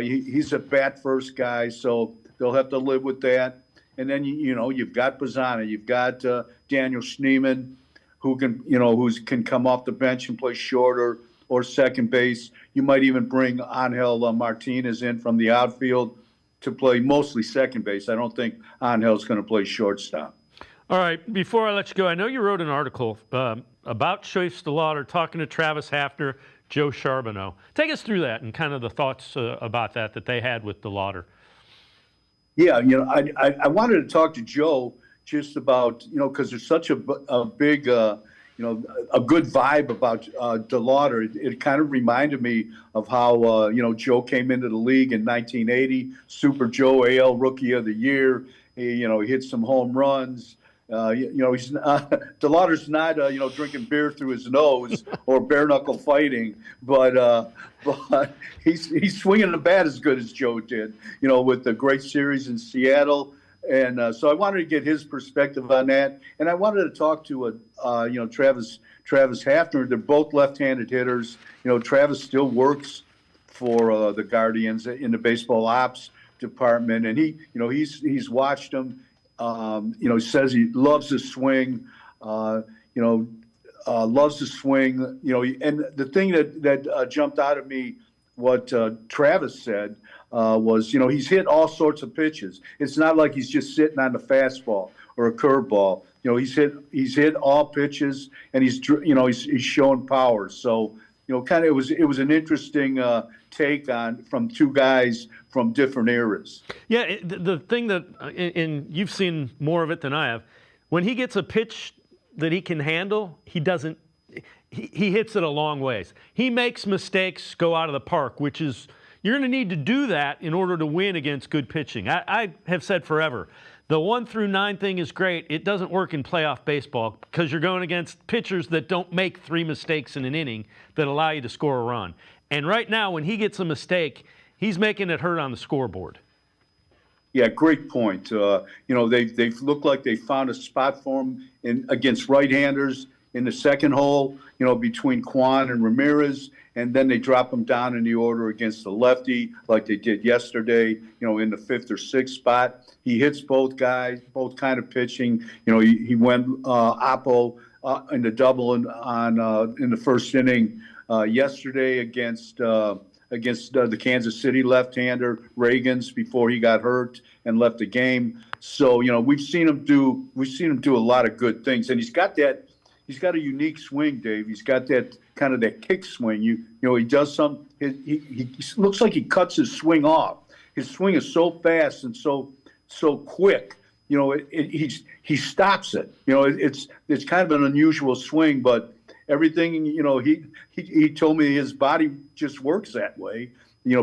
He's a bat first guy, so they'll have to live with that. And then you've got Bazzana, you've got Daniel Schneemann, who can come off the bench and play short or second base. You might even bring Angel Martinez in from the outfield to play mostly second base. I don't think Angel's going to play shortstop. All right, before I let you go, I know you wrote an article about Schweif DeLauder talking to Travis Hafner, Joe Charbonneau. Take us through that and kind of the thoughts about that they had with DeLauder. Yeah, I wanted to talk to Joe just about, because there's such a big, a good vibe about DeLauder. It kind of reminded me of how, Joe came into the league in 1980, Super Joe, AL Rookie of the Year. He hit some home runs. He's not, DeLauder's not, drinking beer through his nose or bare knuckle fighting, but he's swinging the bat as good as Joe did, with the great series in Seattle. And so I wanted to get his perspective on that. And I wanted to talk to, Travis Hafner. They're both left-handed hitters. Travis still works for the Guardians in the baseball ops department. And he's watched them. He says he loves his swing, loves the swing, and the thing that jumped out at me, what Travis said was, he's hit all sorts of pitches. It's not like he's just sitting on the fastball or a curveball. He's hit all pitches, and he's showing power. So, it was an interesting take from two guys from different eras. Yeah, the thing that, and you've seen more of it than I have, when he gets a pitch that he can handle, he hits it a long ways. He makes mistakes go out of the park, which is, you're going to need to do that in order to win against good pitching. I have said forever, the 1 through 9 thing is great. It doesn't work in playoff baseball because you're going against pitchers that don't make 3 mistakes in an inning that allow you to score a run. And right now, when he gets a mistake, he's making it hurt on the scoreboard. Yeah, great point. They look like they found a spot for him against right-handers in the second hole, between Kwan and Ramirez, and then they drop him down in the order against the lefty like they did yesterday, in the 5th or 6th spot. He hits both guys, both kind of pitching. He went Oppo in the double in the first inning yesterday against the Kansas City left-hander Reagans before he got hurt and left the game. So we've seen him do a lot of good things, and he's got a unique swing, Dave. He's got that kind of that kick swing. He does some. He looks like he cuts his swing off. His swing is so fast and so quick. He stops it. It's kind of an unusual swing, but everything, he told me his body just works that way.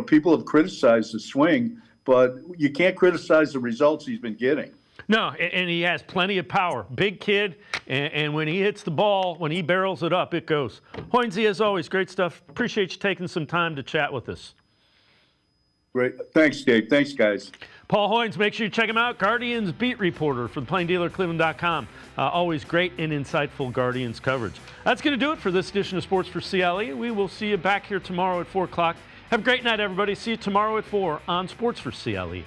People have criticized the swing, but you can't criticize the results he's been getting. No, and he has plenty of power. Big kid, and when he hits the ball, when he barrels it up, it goes. Hoynes, as always, great stuff. Appreciate you taking some time to chat with us. Great. Thanks, Dave. Thanks, guys. Paul Hoynes, make sure you check him out. Guardians beat reporter for the Plain Dealer, cleveland.com. Always great and insightful Guardians coverage. That's going to do it for this edition of Sports for CLE. We will see you back here tomorrow at 4 o'clock. Have a great night, everybody. See you tomorrow at 4 on Sports for CLE.